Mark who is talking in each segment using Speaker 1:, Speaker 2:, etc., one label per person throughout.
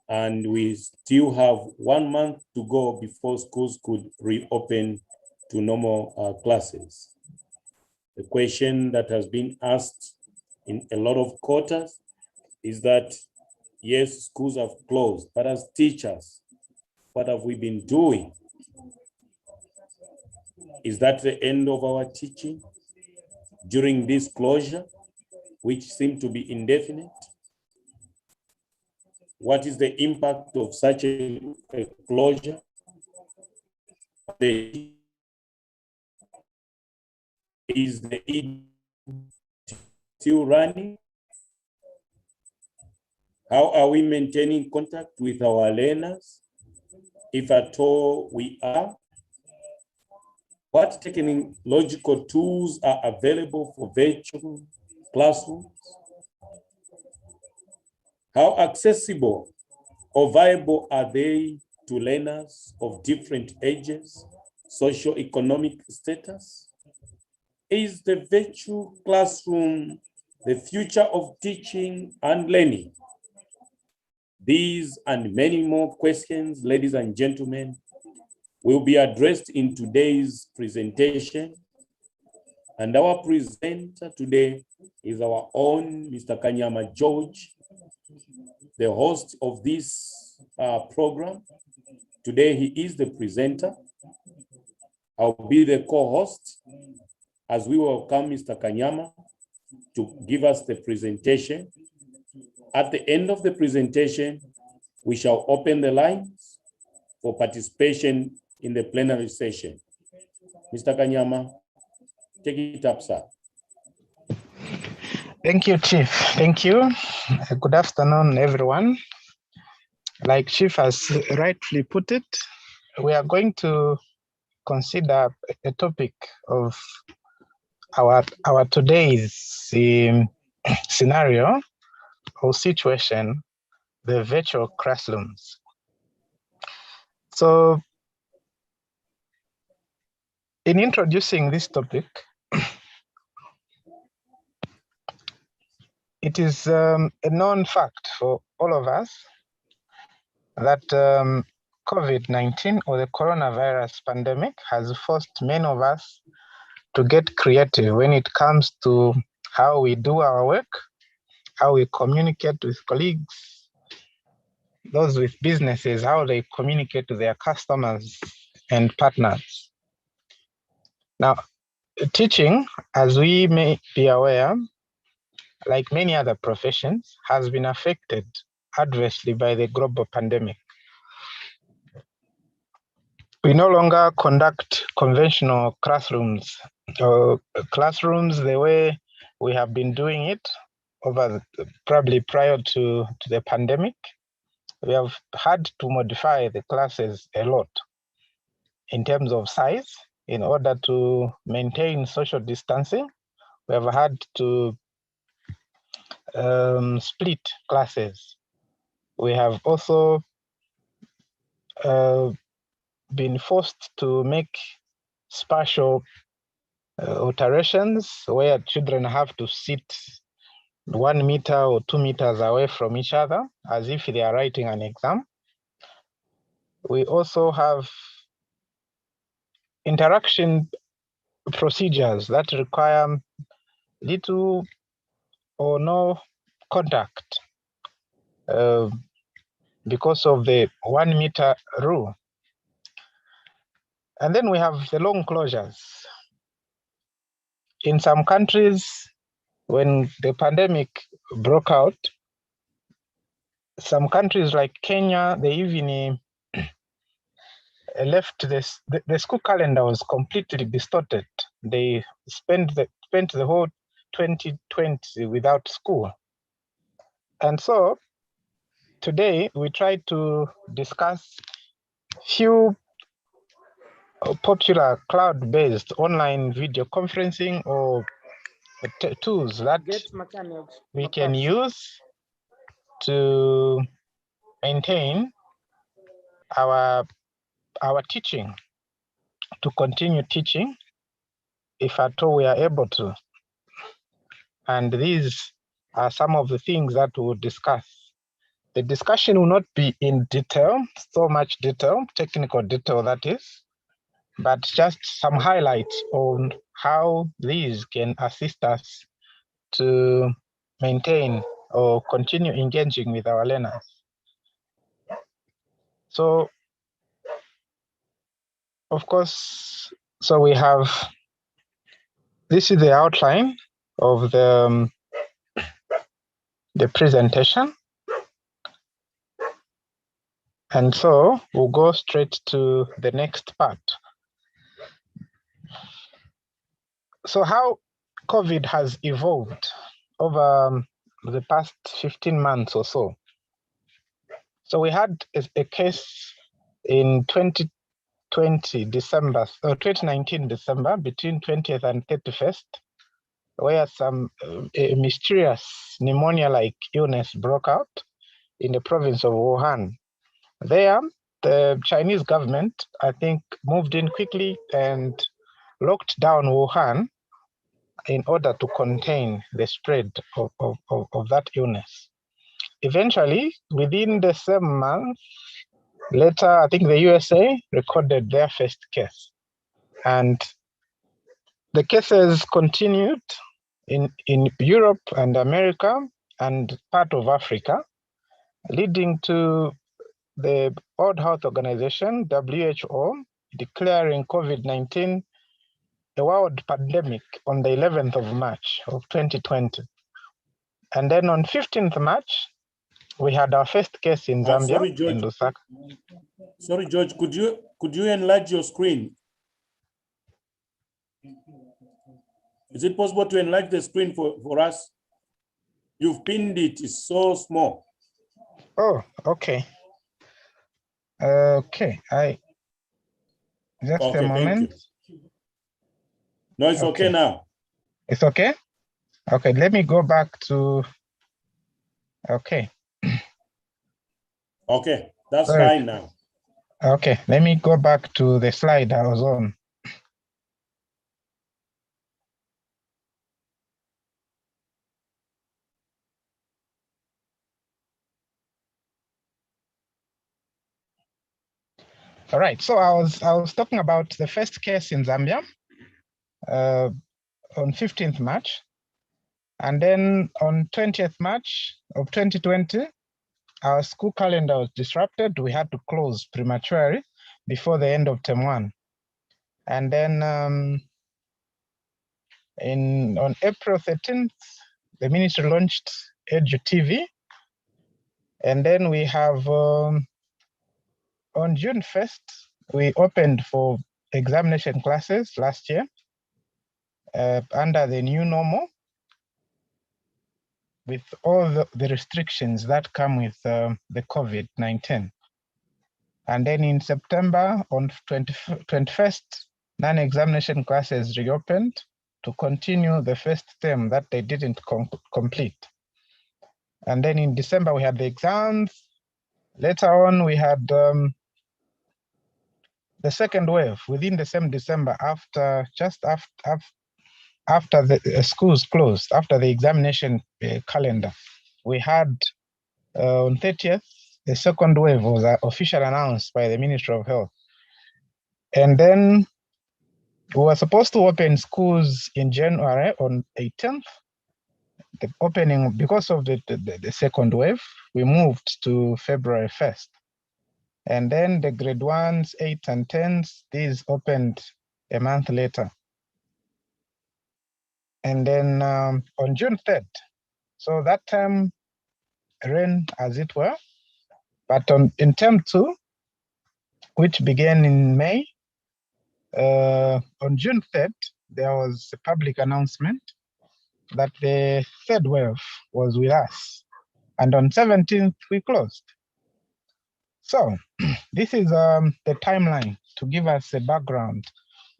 Speaker 1: and we still have 1 month to go before schools could reopen to normal classes. The question that has been asked in a lot of quarters is that, yes, schools have closed, but as teachers, what have we been doing? Is that the end of our teaching during this closure, which seemed to be indefinite? What is the impact of such a closure? Is the ED still running? How are we maintaining contact with our learners, if at all we are? What technological tools are available for virtual classrooms? How accessible or viable are they to learners of different ages, socio-economic status? Is the virtual classroom the future of teaching and learning? These and many more questions, ladies and gentlemen, will be addressed in today's presentation. And our presenter today is our own Mr. Kanyama George, the host of this program. Today he is the presenter. I'll be the co-host as we welcome Mr. Kanyama to give us the presentation. At the end of the presentation, we shall open the lines for participation in the plenary session. Mr. Kanyama, take it up, sir.
Speaker 2: Thank you, Chief. Thank you. Good afternoon, everyone. Like Chief has rightfully put it, we are going to consider a topic of our today's scenario or situation, the virtual classrooms. So, in introducing this topic, it is a known fact for all of us that COVID-19 or the coronavirus pandemic has forced many of us to get creative when it comes to how we do our work, how we communicate with colleagues, those with businesses, how they communicate to their customers and partners. Now, teaching, as we may be aware, like many other professions, has been affected adversely by the global pandemic. We no longer conduct conventional classrooms or classrooms the way we have been doing it probably prior to the pandemic. We have had to modify the classes a lot in terms of size in order to maintain social distancing. We have had to split classes. We have also been forced to make spatial alterations where children have to sit 1 meter or 2 meters away from each other as if they are writing an exam. We also have interaction procedures that require little or no contact because of the 1 meter rule. And then we have the long closures. In some countries, when the pandemic broke out, some countries like Kenya, they even left this. The school calendar was completely distorted. They spent the whole 2020 without school. And so today we try to discuss few popular cloud-based online video conferencing or tools that we can use to maintain our teaching, to continue teaching if at all we are able to. And these are some of the things that we'll discuss. The discussion will not be in detail, so much detail, technical detail that is, but just some highlights on how these can assist us to maintain or continue engaging with our learners. So, of course, so we have, this is the outline of the presentation. And so we'll go straight to the next part. So how COVID has evolved over the past 15 months or so. So we had a case in 2020 December, or 2019 December, between 20th and 31st, where a mysterious pneumonia-like illness broke out in the province of Wuhan. There, the Chinese government, I think, moved in quickly and locked down Wuhan in order to contain the spread of that illness. Eventually, within the same month, later, I think the USA recorded their first case. And the cases continued in Europe and America and part of Africa, leading to the World Health Organization, WHO, declaring COVID-19 a world pandemic on the 11th of March of 2020. And then on 15th March, we had our first case in Zambia,
Speaker 1: sorry, George.
Speaker 2: in Lusaka.
Speaker 1: Sorry, George, could you enlarge your screen? Is it possible to enlarge the screen for us? You've pinned it, it's so small.
Speaker 2: Oh, okay. Okay, just
Speaker 1: okay,
Speaker 2: a moment.
Speaker 1: No, it's okay now.
Speaker 2: It's okay? Okay, let me go back to, okay.
Speaker 1: Okay, that's
Speaker 2: Sorry.
Speaker 1: fine now.
Speaker 2: Okay, let me go back to the slide I was on. All right, so I was talking about the first case in Zambia on 15th March. And then on 20th March of 2020, our school calendar was disrupted. We had to close prematurely before the end of term 1. And then on April 13th, the ministry launched EduTV. And then we have, on June 1st, we opened for examination classes last year under the new normal, with all the restrictions that come with the COVID-19. And then in September, on 21st, non-examination classes reopened to continue the first term that they didn't complete. And then in December, we had the exams. Later on, we had the second wave within the same December, after the schools closed, after the examination calendar. We had on 30th, the second wave was officially announced by the Ministry of Health. And then we were supposed to open schools in January on 18th. The opening, because of the second wave, we moved to February 1st. And then the grade 1s, 8s, and 10s, these opened a month later. And then on June 3rd, so that term ran as it were, but in term 2, which began in May, on June 3rd, there was a public announcement that the third wave was with us. And on 17th, we closed. So this is the timeline to give us a background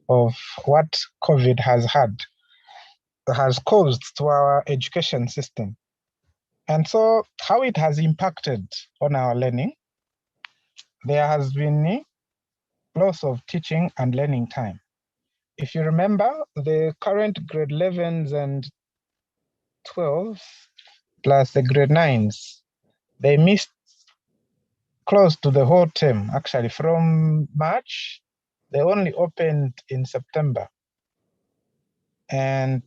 Speaker 2: of what COVID has caused to our education system. And so how it has impacted on our learning. There has been loss of teaching and learning time. If you remember, the current grade 11s and 12s plus the grade 9s, they missed closed to the whole term. Actually, from March, they only opened in September. And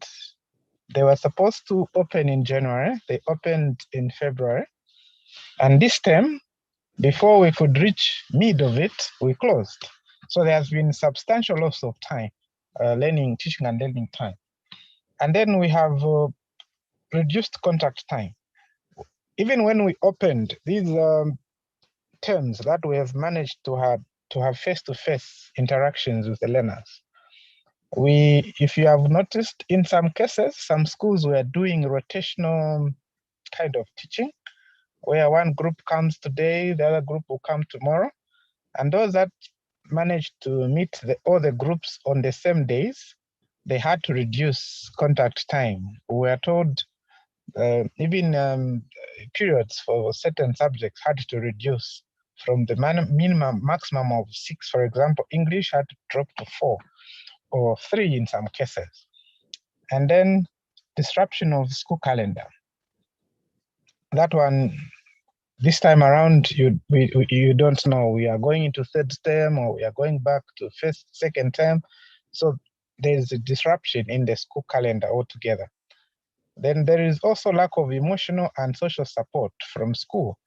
Speaker 2: they were supposed to open in January. They opened in February. And this term, before we could reach mid of it, we closed. So there has been substantial loss of time, teaching and learning time. And then we have reduced contact time. Even when we opened these terms that we have managed to have face-to-face interactions with the learners. If you have noticed, in some cases, some schools were doing rotational kind of teaching, where one group comes today, the other group will come tomorrow. And those that managed to meet all the groups on the same days, they had to reduce contact time. We were told even periods for certain subjects had to reduce from the maximum of 6. For example, English had to drop to 4 or 3 in some cases. And then disruption of school calendar. That one, this time around, you don't know. We are going into third term or we are going back to second term. So there's a disruption in the school calendar altogether. Then there is also lack of emotional and social support from school.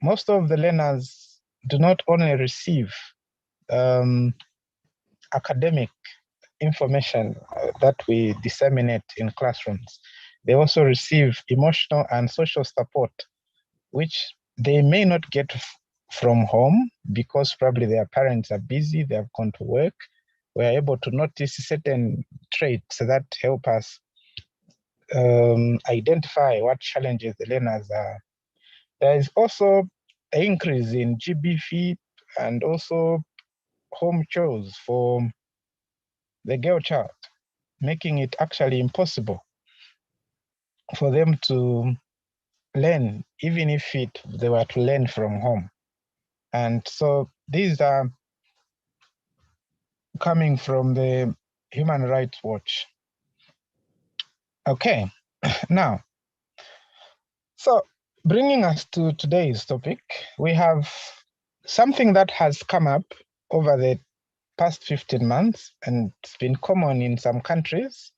Speaker 2: Most of the learners do not only receive academic information that we disseminate in classrooms, they also receive emotional and social support, which they may not get from home because probably their parents are busy, they have gone to work. We are able to notice certain traits that help us identify what challenges the learners are. There is also an increase in GB fee and also home chores for the girl child, making it actually impossible for them to learn, even if they were to learn from home. And so these are coming from the Human Rights Watch. Okay, now, so bringing us to today's topic, we have something that has come up over the past 15 months, and it's been common in some countries,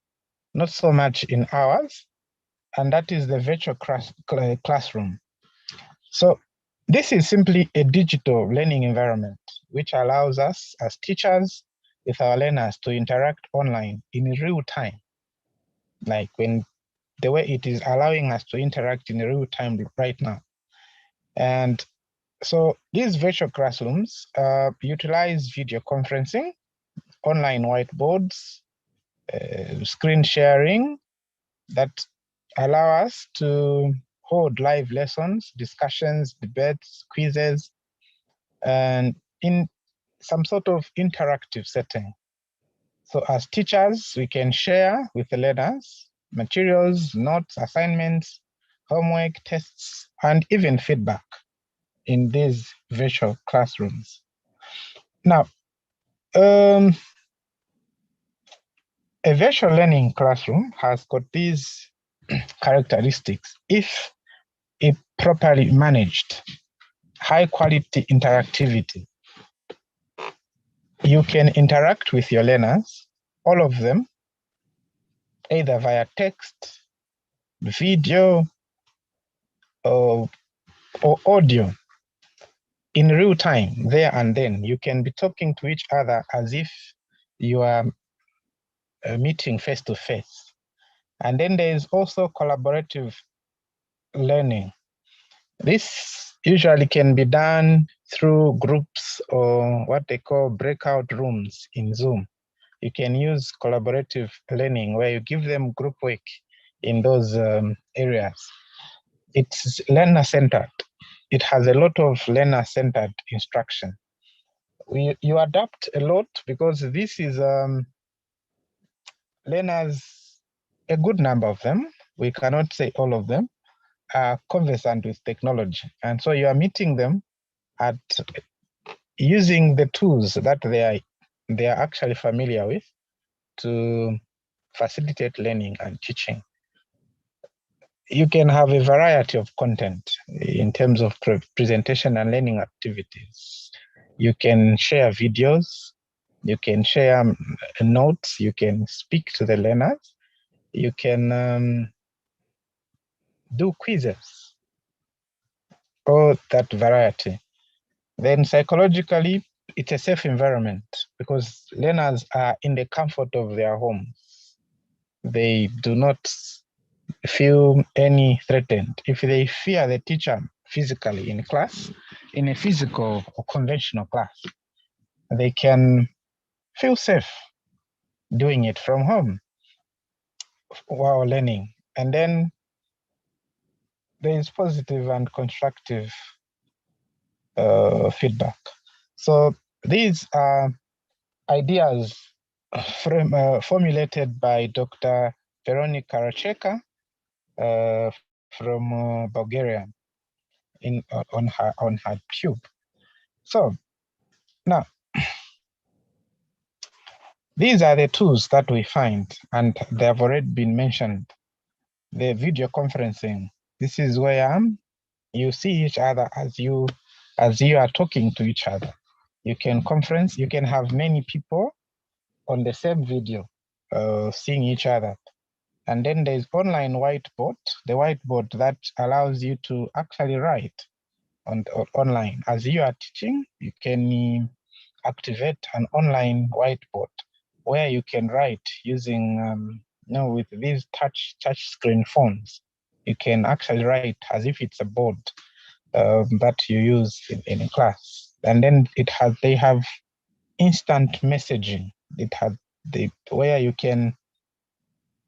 Speaker 2: not so much in ours, and that is the virtual classroom. So this is simply a digital learning environment, which allows us as teachers with our learners to interact online in real time, like the way it is allowing us to interact in real time right now. And so these virtual classrooms utilize video conferencing, online whiteboards, screen sharing that allow us to hold live lessons, discussions, debates, quizzes, and in some sort of interactive setting. So as teachers, we can share with the learners materials, notes, assignments, homework, tests, and even feedback in these virtual classrooms. Now, a virtual learning classroom has got these characteristics if it properly managed. High quality interactivity. You can interact with your learners, all of them, either via text, video, or audio in real time, there and then. You can be talking to each other as if you are meeting face to face. And then there is also collaborative learning. This usually can be done through groups or what they call breakout rooms in Zoom. You can use collaborative learning where you give them group work in those areas. It's learner-centered. It has a lot of learner-centered instruction. You adapt a lot because this is learners, a good number of them, we cannot say all of them, are conversant with technology. And so you are meeting them at using the tools that they are actually familiar with to facilitate learning and teaching. you can have a variety of content in terms of presentation and learning activities. You can share videos, you can share notes, you can speak to the learners, you can do quizzes, all that variety. Then psychologically, it's a safe environment because learners are in the comfort of their homes. They do not feel any threatened. If they fear the teacher physically in class, in a physical or conventional class, they can feel safe doing it from home while learning. And then there is positive and constructive feedback. So these are ideas formulated by Dr. Veronika Racheka from Bulgaria on her tube. So now, these are the tools that we find, and they have already been mentioned. The video conferencing. This is where you see each other as you are talking to each other. You can conference. You can have many people on the same video, seeing each other. And then there's online whiteboard, the whiteboard that allows you to actually write online. As you are teaching, you can activate an online whiteboard where you can write using, with these touch screen phones. You can actually write as if it's a board that you use in a class. And then they have instant messaging. It has where you can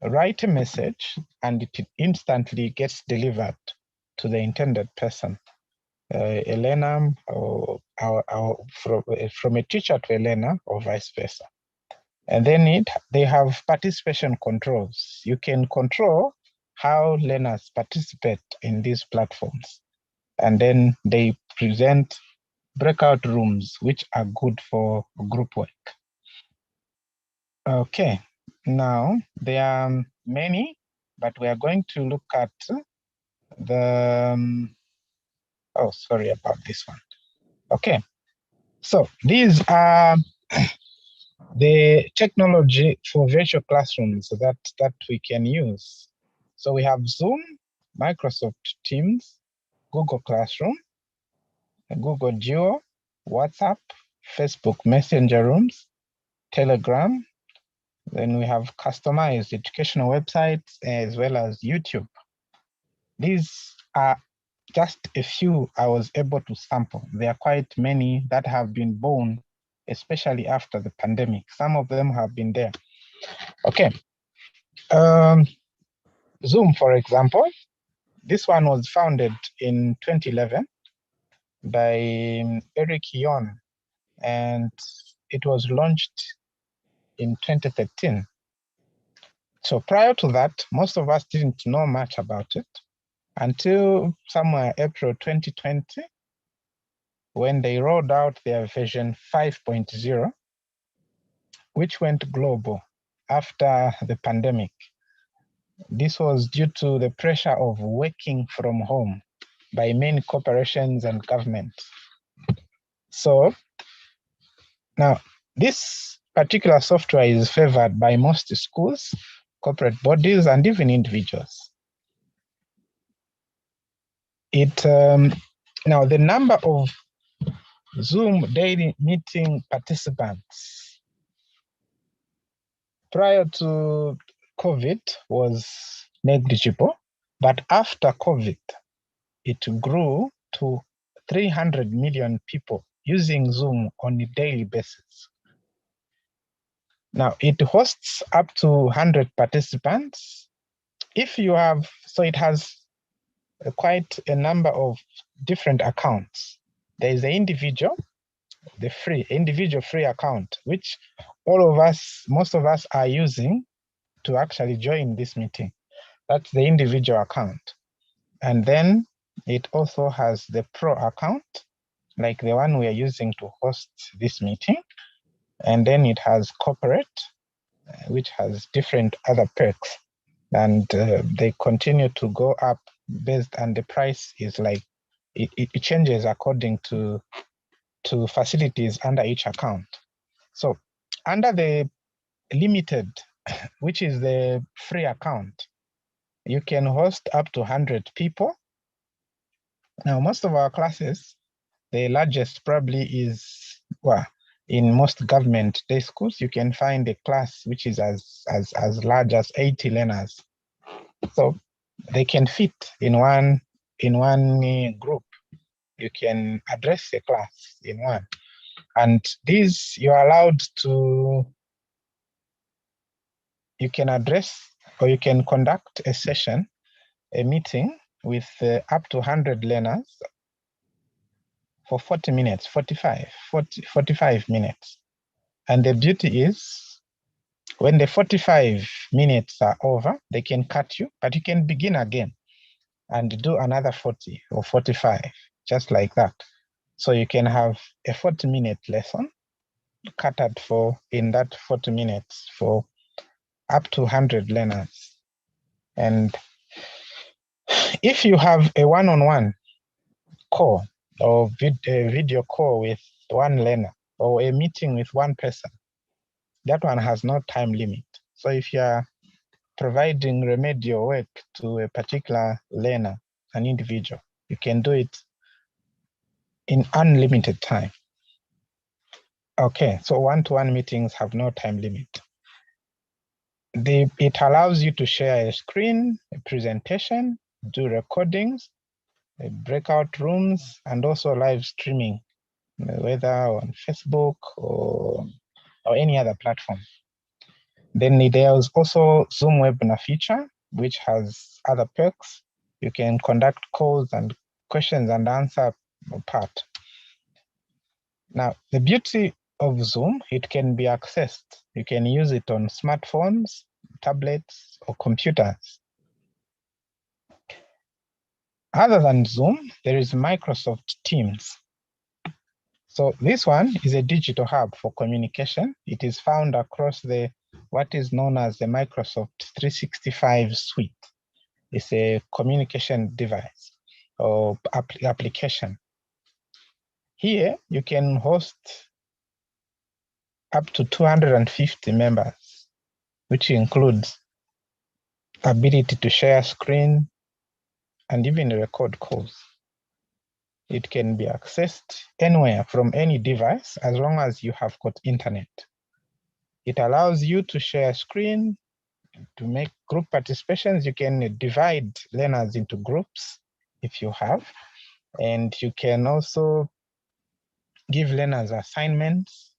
Speaker 2: write a message and it instantly gets delivered to the intended person, a learner or from a teacher to a learner or vice versa. And then they have participation controls. You can control how learners participate in these platforms. And then they present breakout rooms, which are good for group work. Okay, now there are many, but we are going to look at the, oh, sorry about this one. Okay, so these are the technology for virtual classrooms that we can use. So we have Zoom, Microsoft Teams, Google Classroom, Google Duo, WhatsApp, Facebook Messenger Rooms, Telegram. Then we have customized educational websites as well as YouTube. These are just a few I was able to sample. There are quite many that have been born, especially after the pandemic. Some of them have been there. Okay. Zoom, for example, this one was founded in 2011 by Eric Yon, and it was launched in 2013. So prior to that, most of us didn't know much about it until somewhere April 2020, when they rolled out their version 5.0, which went global after the pandemic. This was due to the pressure of working from home by many corporations and governments. So now this particular software is favored by most schools, corporate bodies, and even individuals. Now the number of Zoom daily meeting participants prior to COVID was negligible, but after COVID, it grew to 300 million people using Zoom on a daily basis. Now it hosts up to 100 participants. If you have, so it has quite a number of different accounts. There is the individual free account, which most of us are using to actually join this meeting. That's the individual account. And then it also has the pro account, like the one we are using to host this meeting. And then it has corporate, which has different other perks. and they continue to go up based, and the price is like, it changes according to facilities under each account. So under the limited, which is the free account, you can host up to 100 people. Now, most of our classes, the largest probably is, well, in most government day schools, you can find a class which is as large as 80 learners. So they can fit in one group. You can address a class in one. And these, you're allowed to, you can address, or you can conduct a session, a meeting with up to 100 learners for 40 minutes, 45 minutes. And the beauty is, when the 45 minutes are over, they can cut you, but you can begin again and do another 40 or 45, just like that. So you can have a 40-minute lesson catered for, in that 40 minutes, for up to 100 learners. And if you have a one-on-one call or a video call with one learner, or a meeting with one person, that one has no time limit. So if you're providing remedial work to a particular learner, an individual, you can do it in unlimited time. Okay, so one-to-one meetings have no time limit. It allows you to share a screen, a presentation, do recordings, breakout rooms, and also live streaming, whether on Facebook or any other platform. Then there's also Zoom webinar feature, which has other perks. You can conduct calls and questions and answer part. Now, the beauty of Zoom, it can be accessed. You can use it on smartphones, tablets, or computers. Other than Zoom, there is Microsoft Teams. So this one is a digital hub for communication. It is found across what is known as the Microsoft 365 suite. It's a communication device or application. Here, you can host up to 250 members, which includes ability to share screen and even record calls. It can be accessed anywhere from any device as long as you have got internet. It allows you to share screen, to make group participations. You can divide learners into groups if you have, and you can also give learners assignments,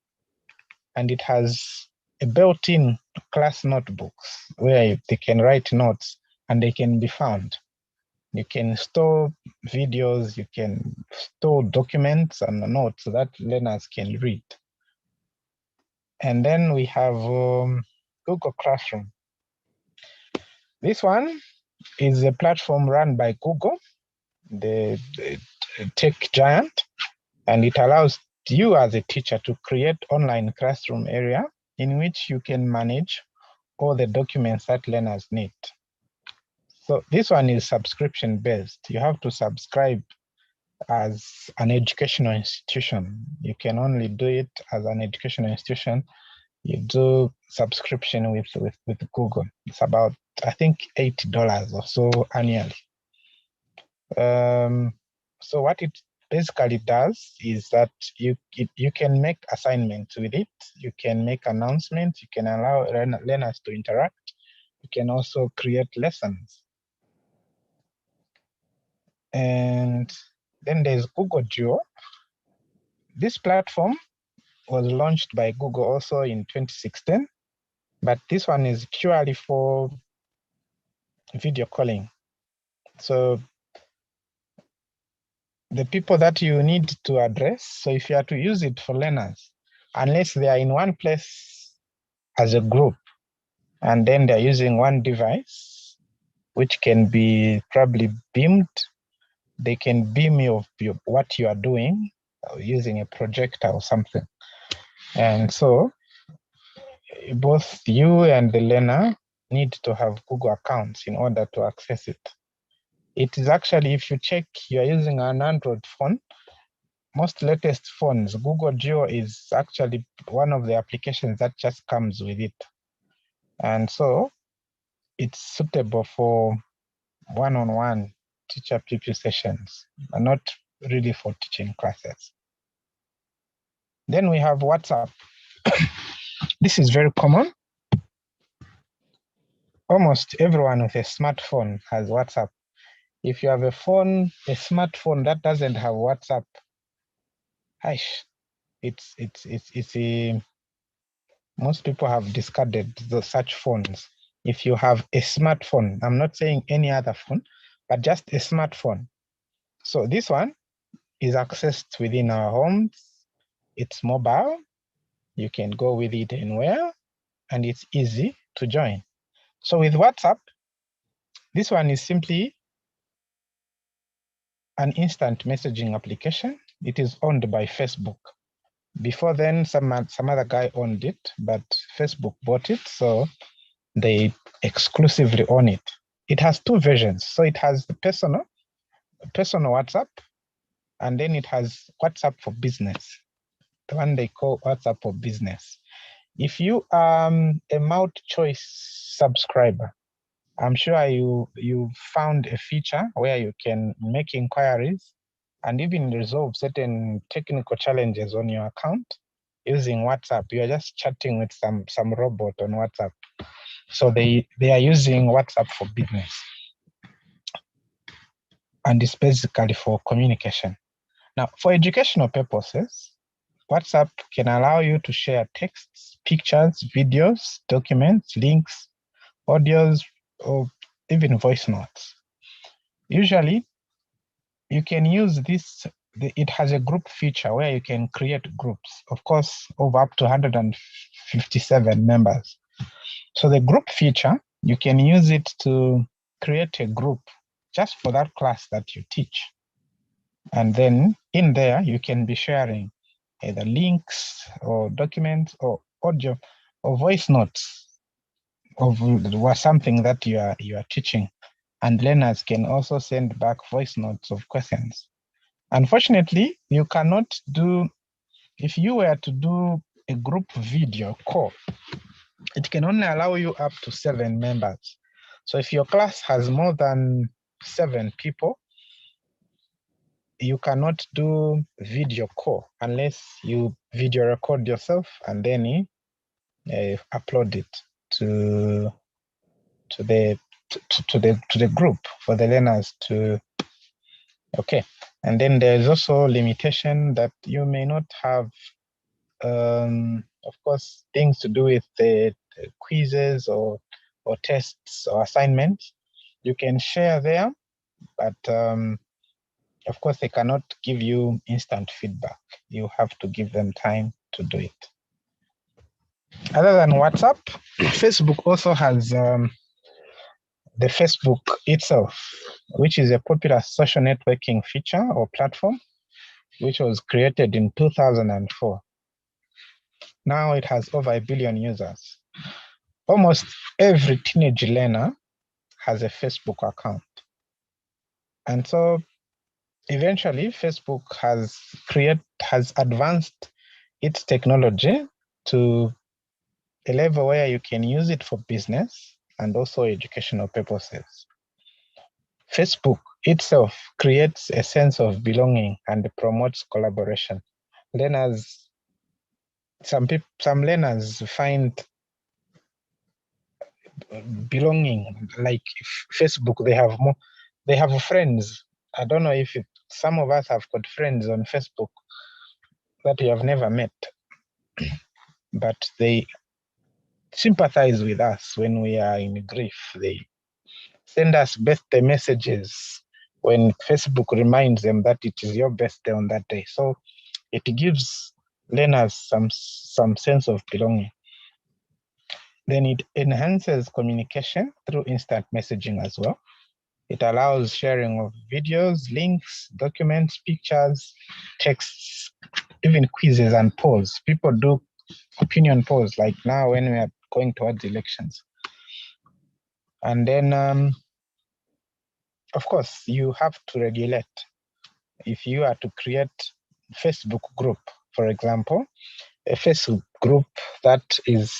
Speaker 2: and it has a built-in class notebooks where they can write notes and they can be found. You can store videos, you can store documents and notes that learners can read. And then we have Google Classroom. This one is a platform run by Google, the tech giant, and it allows you as a teacher to create online classroom area in which you can manage all the documents that learners need. So this one is subscription based. You have to subscribe as an educational institution. You can only do it as an educational institution. You do subscription with Google. It's about, I think, $80 or so annually. So what it basically does is that you can make assignments with it. You can make announcements. You can allow learners to interact. You can also create lessons. And then there's Google Duo. This platform was launched by Google also in 2016, but this one is purely for video calling. So the people that you need to address, so if you are to use it for learners, unless they are in one place as a group, and then they're using one device, which can be probably beamed, they can beam you what you are doing using a projector or something. And so both you and the learner, need to have Google accounts in order to access it. It is actually, if you check, you're using an Android phone, most latest phones, Google Geo is actually one of the applications that just comes with it. And so it's suitable for one-on-one teacher-pupil sessions, but not really for teaching classes. Then we have WhatsApp. This is very common. Almost everyone with a smartphone has WhatsApp. If you have a smartphone that doesn't have WhatsApp, most people have discarded such phones. If you have a smartphone, I'm not saying any other phone, but just a smartphone. So this one is accessed within our homes. It's mobile. You can go with it anywhere, and it's easy to join. So with WhatsApp, this one is simply an instant messaging application. It is owned by Facebook. Before then, some other guy owned it, but Facebook bought it, so they exclusively own it. It has two versions. So it has the personal WhatsApp, and then it has WhatsApp for business, the one they call WhatsApp for business. If you are a MouthChoice subscriber, I'm sure you found a feature where you can make inquiries and even resolve certain technical challenges on your account using WhatsApp. You are just chatting with some robot on WhatsApp. So they are using WhatsApp for business. And it's basically for communication. Now, for educational purposes, WhatsApp can allow you to share texts, pictures, videos, documents, links, audios, or even voice notes. Usually, you can use this. It has a group feature where you can create groups, of course, of up to 157 members. So the group feature, you can use it to create a group just for that class that you teach. And then in there, you can be sharing either links or documents or audio or voice notes of something that you are teaching. And learners can also send back voice notes of questions. Unfortunately, you cannot do, if you were to do a group video call, it can only allow you up to 7 members. So if your class has more than 7 people, you cannot do video call unless you video record yourself and then upload it to the group for the learners to. Okay, and then there's also limitation that you may not have, of course, things to do with the quizzes or tests or assignments. You can share there, but of course, they cannot give you instant feedback. You have to give them time to do it. Other than WhatsApp, Facebook also has the Facebook itself, which is a popular social networking feature or platform, which was created in 2004. Now it has over 1 billion users. Almost every teenage learner has a Facebook account. And so eventually Facebook has advanced its technology to a level where you can use it for business and also educational purposes. Facebook itself creates a sense of belonging and promotes collaboration. Learners, some learners find belonging, like Facebook, they have friends. I don't know if some of us have got friends on Facebook that we have never met, but they sympathize with us when we are in grief. They send us birthday messages when Facebook reminds them that it is your birthday on that day. So it gives learners some sense of belonging. Then it enhances communication through instant messaging as well. It allows sharing of videos, links, documents, pictures, texts, even quizzes and polls. People do opinion polls, like now when we are going towards elections. And then, of course, you have to regulate. If you are to create Facebook group, for example, a Facebook group that is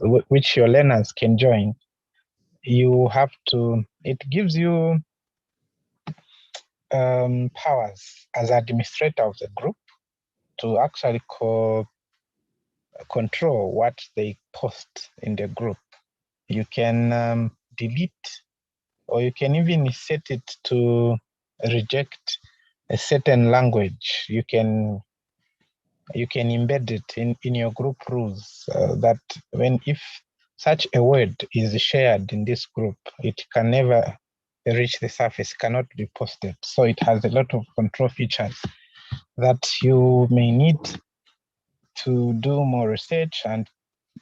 Speaker 2: which your learners can join, you have to, it gives you powers as administrator of the group to actually control what they post in the group. You can delete, or you can even set it to reject a certain language. You can embed it in your group rules that if such a word is shared in this group, it can never reach the surface, cannot be posted. So it has a lot of control features that you may need to do more research and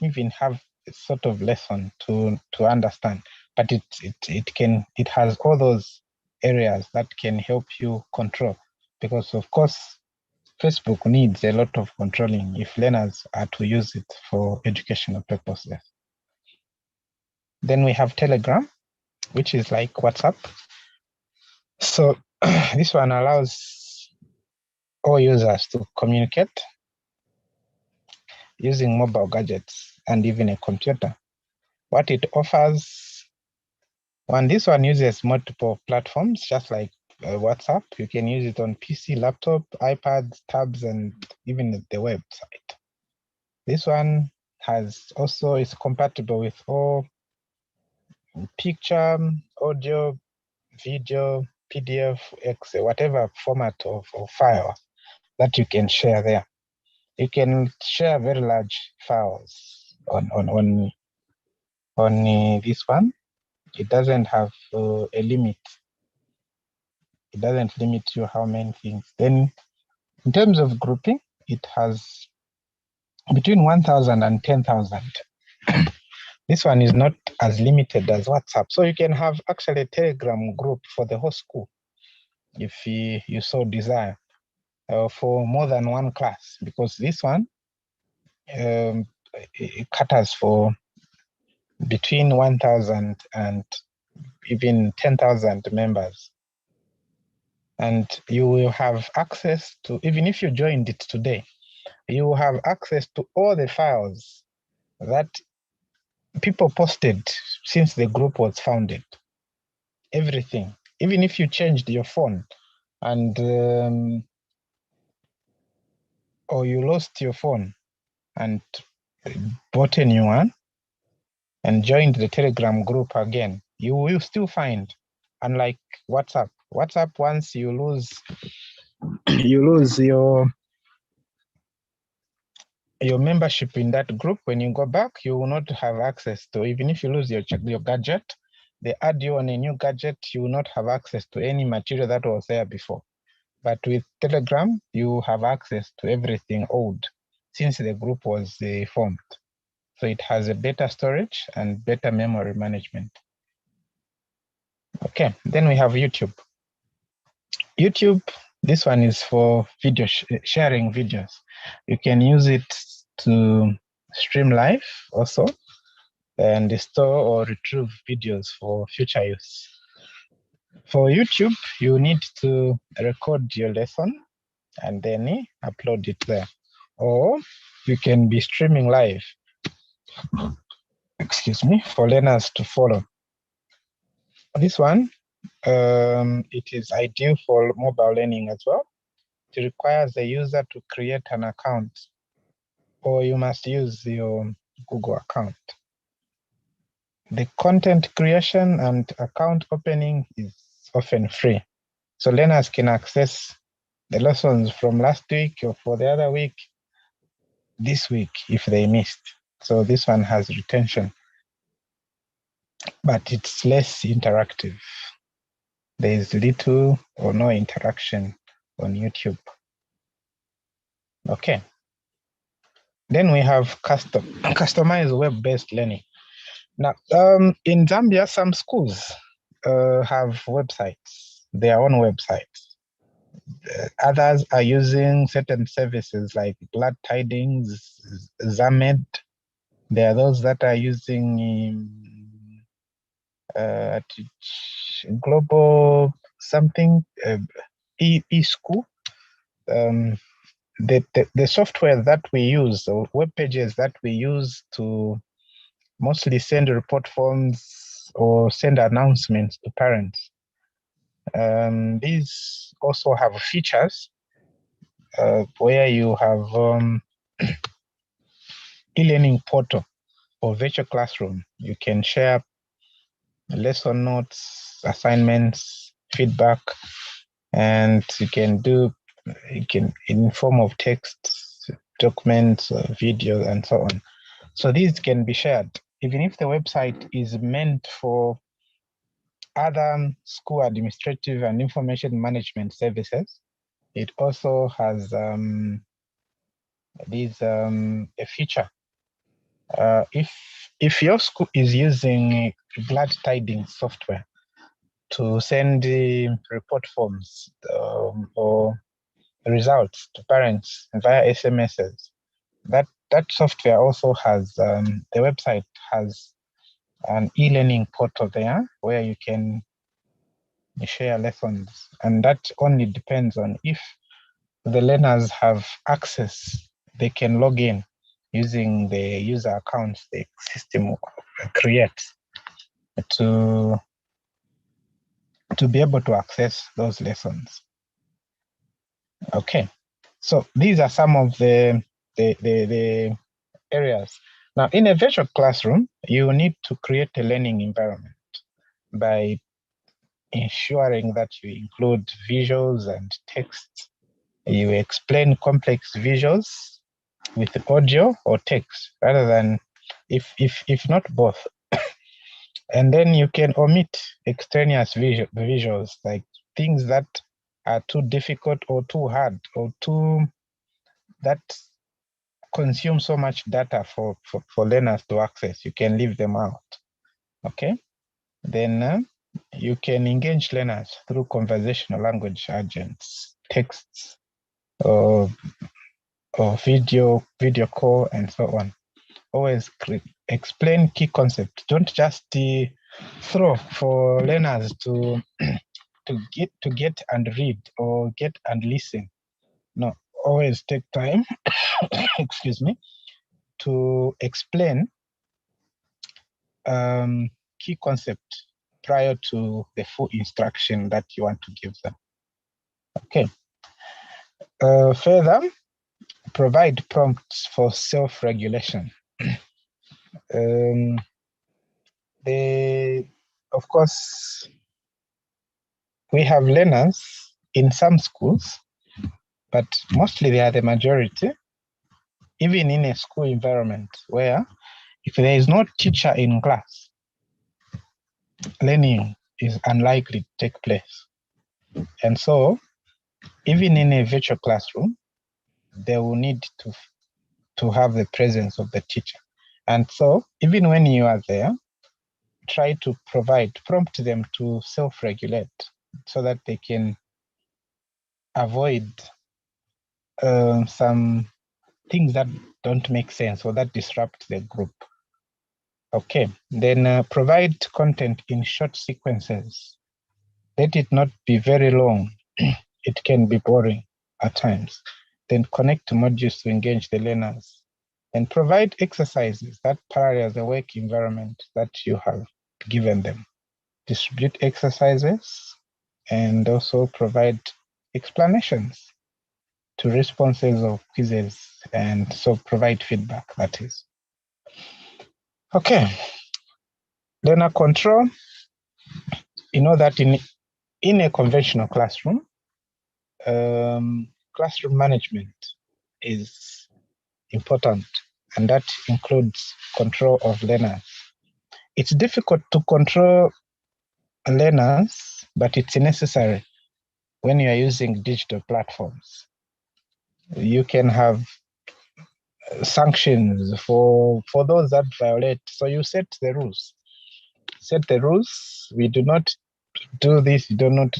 Speaker 2: even have a sort of lesson to understand. But it has all those areas that can help you control, because of course Facebook needs a lot of controlling if learners are to use it for educational purposes. Then we have Telegram, which is like WhatsApp. So this one allows all users to communicate using mobile gadgets and even a computer. What it offers, this one uses multiple platforms, just like WhatsApp. You can use it on PC, laptop, iPads, tabs, and even the website. This one is compatible with all picture, audio, video, PDF, Excel, whatever format of file that you can share there. You can share very large files on this one. It doesn't have a limit. It doesn't limit you how many things. Then in terms of grouping, it has between 1,000 and 10,000. This one is not as limited as WhatsApp. So you can have actually a Telegram group for the whole school if you so desire, for more than one class, because this one it caters for between 1,000 and even 10,000 members. And you will have access to, even if you joined it today, you will have access to all the files that people posted since the group was founded. Everything. Even if you changed your phone and or you lost your phone and bought a new one and joined the Telegram group again, you will still find, unlike WhatsApp. WhatsApp, once you lose your membership in that group, when you go back, you will not have access to, even if you lose your gadget, they add you on a new gadget, you will not have access to any material that was there before. But with Telegram, you have access to everything old since the group was formed. So it has a better storage and better memory management. Okay, then we have YouTube. YouTube, this one is for video sharing videos. You can use it to stream live also and store or retrieve videos for future use. For YouTube, you need to record your lesson and then upload it there. Or you can be streaming live, excuse me, for learners to follow. This one, it is ideal for mobile learning as well. It requires the user to create an account, or you must use your Google account. The content creation and account opening is often free. So learners can access the lessons from last week or for the other week, this week if they missed. So this one has retention, but it's less interactive. There is little or no interaction on YouTube. Okay. Then we have customized web-based learning. Now, in Zambia, some schools have websites, their own websites. Others are using certain services like Glad Tidings, Zamed. There are those that are using global something e-school. The software that we use, or web pages that we use to mostly send report forms or send announcements to parents. These also have features where you have e-learning portal or virtual classroom. You can share lesson notes, assignments, feedback, and you can in form of text, documents, video, and so on. So these can be shared. Even if the website is meant for other school administrative and information management services, it also has a feature. If your school is using glad tidings software to send report forms or results to parents via SMSs, that software also has the website has an e-learning portal there where you can share lessons, and that only depends on if the learners have access. They can log in using the user accounts the system creates to be able to access those lessons. Okay, so these are some of the areas. Now, in a virtual classroom, you need to create a learning environment by ensuring that you include visuals and text. You explain complex visuals with audio or text rather than if not both. And then you can omit extraneous visuals, like things that are too difficult or too hard or that consume so much data for learners to access. You can leave them out. Okay. Then you can engage learners through conversational language agents, texts, or video call, and so on. Always explain key concepts. Don't just throw for learners to get and read or get and listen. No, always take time, excuse me, to explain key concept prior to the full instruction that you want to give them. Okay. Further, provide prompts for self-regulation. Of course, we have learners in some schools, but mostly they are the majority, even in a school environment where if there is no teacher in class, learning is unlikely to take place. And so, even in a virtual classroom, they will need to have the presence of the teacher. And so, even when you are there, try to prompt them to self-regulate so that they can avoid some things that don't make sense or that disrupt the group. Okay, then provide content in short sequences. Let it not be very long. It can be boring at times. Then connect modules to engage the learners. And provide exercises that parallel the work environment that you have given them. Distribute exercises and also provide explanations to responses of quizzes, and so provide feedback, that is. Okay, learner control. You know that in a conventional classroom, classroom management is important, and that includes control of learners. It's difficult to control learners, but it's necessary when you are using digital platforms. You can have sanctions for those that violate. So you set the rules. Set the rules. We do not do this. We do not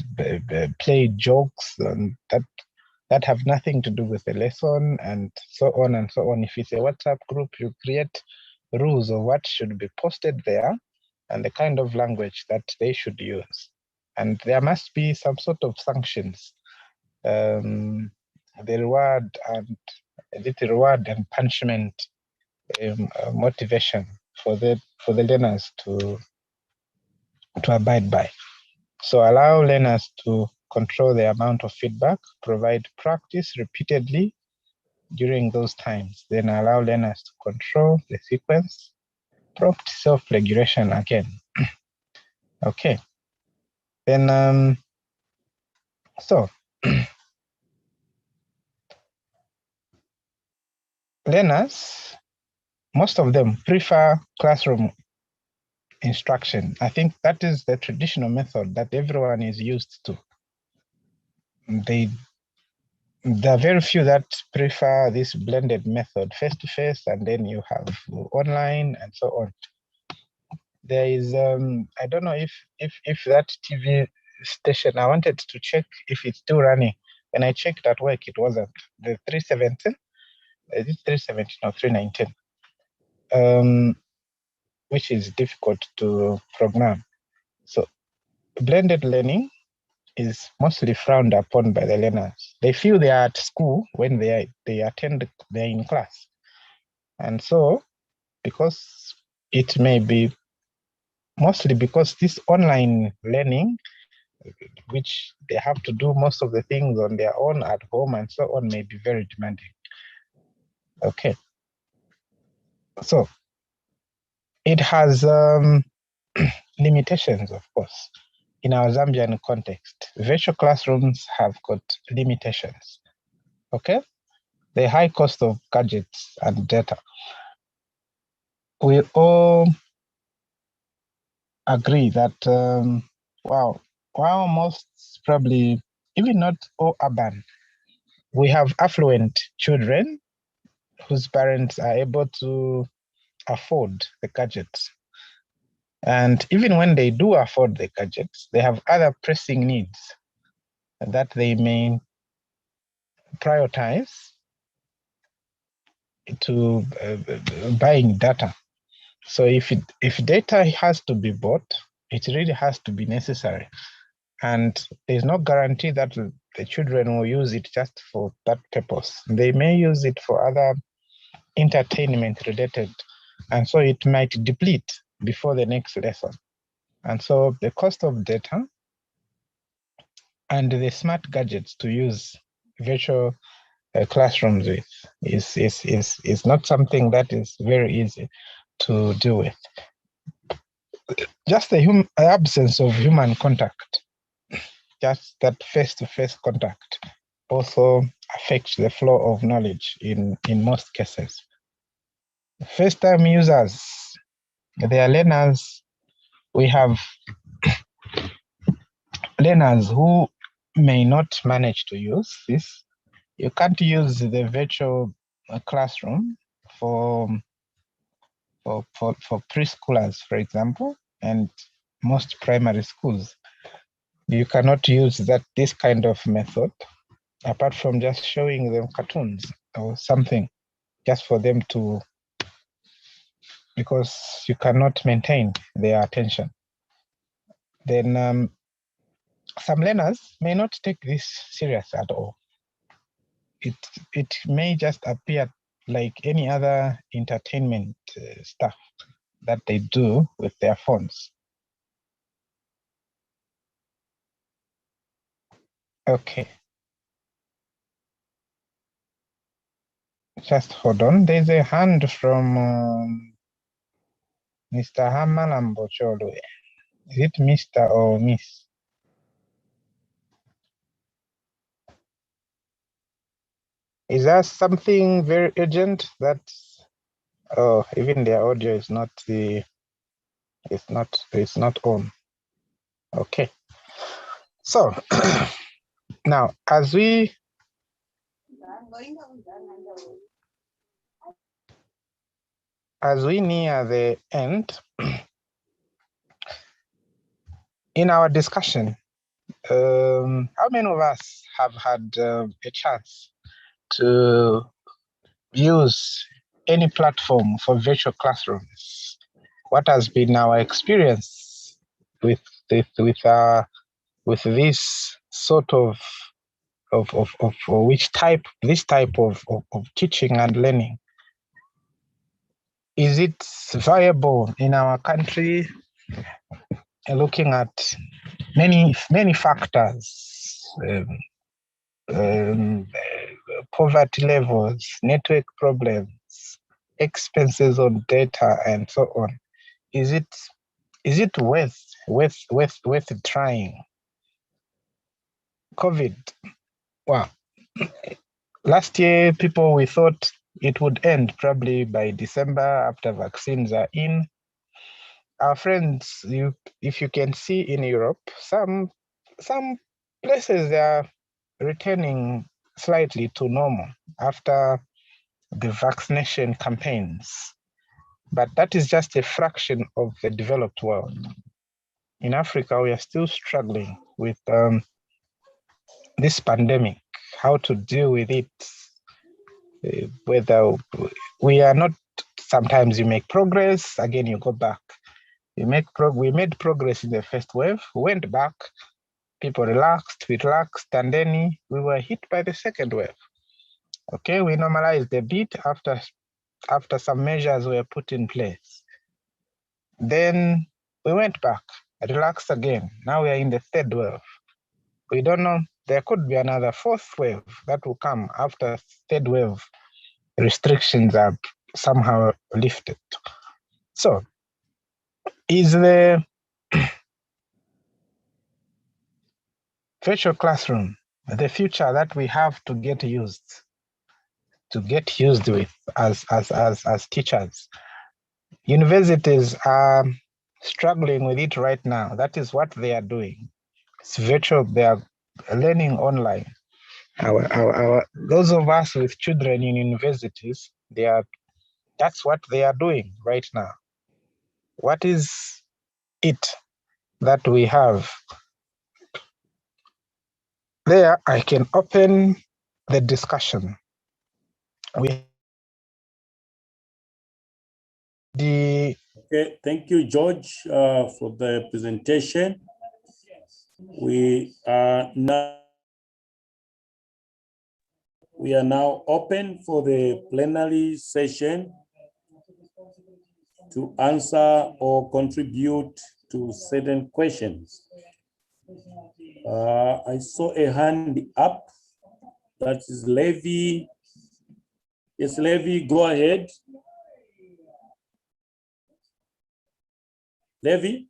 Speaker 2: play jokes and that have nothing to do with the lesson, and so on and so on. If it's a WhatsApp group, you create rules of what should be posted there and the kind of language that they should use. And there must be some sort of sanctions. The reward and punishment motivation for the learners to abide by. So allow learners to control the amount of feedback, provide practice repeatedly during those times, then allow learners to control the sequence, prompt self-regulation again. Okay. Then, so learners, most of them prefer classroom instruction. I think that is the traditional method that everyone is used to. There are very few that prefer this blended method, face-to-face, and then you have online and so on. There is, I don't know if that TV station, I wanted to check if it's still running. When I checked at work, it wasn't. The 317, is it 317 or 319? Which is difficult to program. So blended learning is mostly frowned upon by the learners. They feel they are at school when they're in class. And so, because it may be mostly because this online learning, which they have to do most of the things on their own at home and so on, may be very demanding. Okay. So it has limitations, of course. In our Zambian context, virtual classrooms have got limitations. Okay. The high cost of gadgets and data. We all agree that, while most probably, even not all urban, we have affluent children whose parents are able to afford the gadgets. And even when they do afford the gadgets, they have other pressing needs that they may prioritize to buying data. So if data has to be bought, it really has to be necessary. And there's no guarantee that the children will use it just for that purpose. They may use it for other entertainment related. And so it might deplete before the next lesson. And so the cost of data and the smart gadgets to use virtual classrooms with is not something that is very easy to deal with. Just the absence of human contact, just that face-to-face contact, also affects the flow of knowledge in most cases. First-time users, they are learners. We have learners who may not manage to use this. You can't use the virtual classroom for preschoolers, for example, and most primary schools. You cannot use this kind of method apart from just showing them cartoons or something just for them to, because you cannot maintain their attention. Then some learners may not take this serious at all. It may just appear like any other entertainment stuff that they do with their phones. Okay. Just hold on. There's a hand from Mr. Hamalam Bocholo. Is it Mr. or Miss? Is that something very urgent that, oh, even their audio is not it's not on. Okay. So now as we near the end in our discussion, how many of us have had a chance to use any platform for virtual classrooms? what has been our experience with this sort of this type of teaching and learning? Is it viable in our country? Looking at many factors, poverty levels, network problems, expenses on data, and so on. Is it worth trying? COVID, well, last year we thought it would end probably by December after vaccines are in. Our friends, if you can see in Europe, some places they are returning slightly to normal after the vaccination campaigns. But that is just a fraction of the developed world. In Africa, we are still struggling with this pandemic, how to deal with it, whether we are not, sometimes you make progress, again you go back. We made progress in the first wave, went back, people relaxed, and then we were hit by the second wave. Okay, we normalized a bit after some measures were put in place. Then we went back, relaxed again. Now we are in the third wave. We don't know, there could be another fourth wave that will come after third wave restrictions are somehow lifted. So, is the virtual classroom the future that we have to get used with as teachers? Universities are struggling with it right now. That is what they are doing. It's virtual, they are learning online. Those of us with children in universities, that's what they are doing right now. What is it that we have? There, I can open the discussion.
Speaker 1: Okay, thank you, George, for the presentation. We are now open for the plenary session to answer or contribute to certain questions. I saw a hand up. That is Levi. Yes, Levi, go ahead. Levi?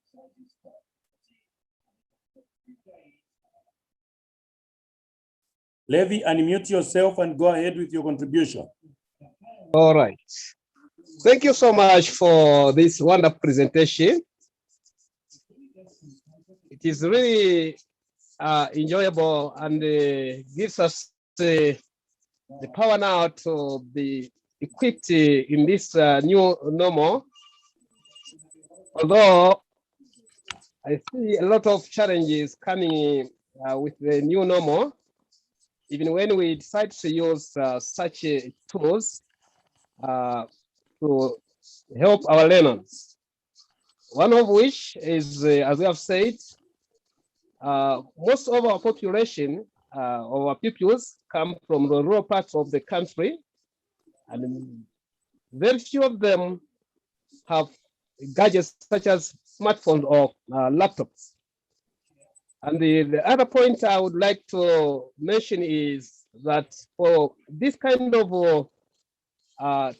Speaker 1: Levi, unmute yourself and go ahead with your contribution.
Speaker 3: All right. Thank you so much for this wonderful presentation. It is really enjoyable and gives us the power now to be equipped in this new normal. Although I see a lot of challenges coming with the new normal, even when we decide to use such tools to help our learners. One of which is, as we have said, most of our population, of our pupils, come from the rural parts of the country, and very few of them have gadgets such as smartphones or laptops. And the other point I would like to mention is that for this kind of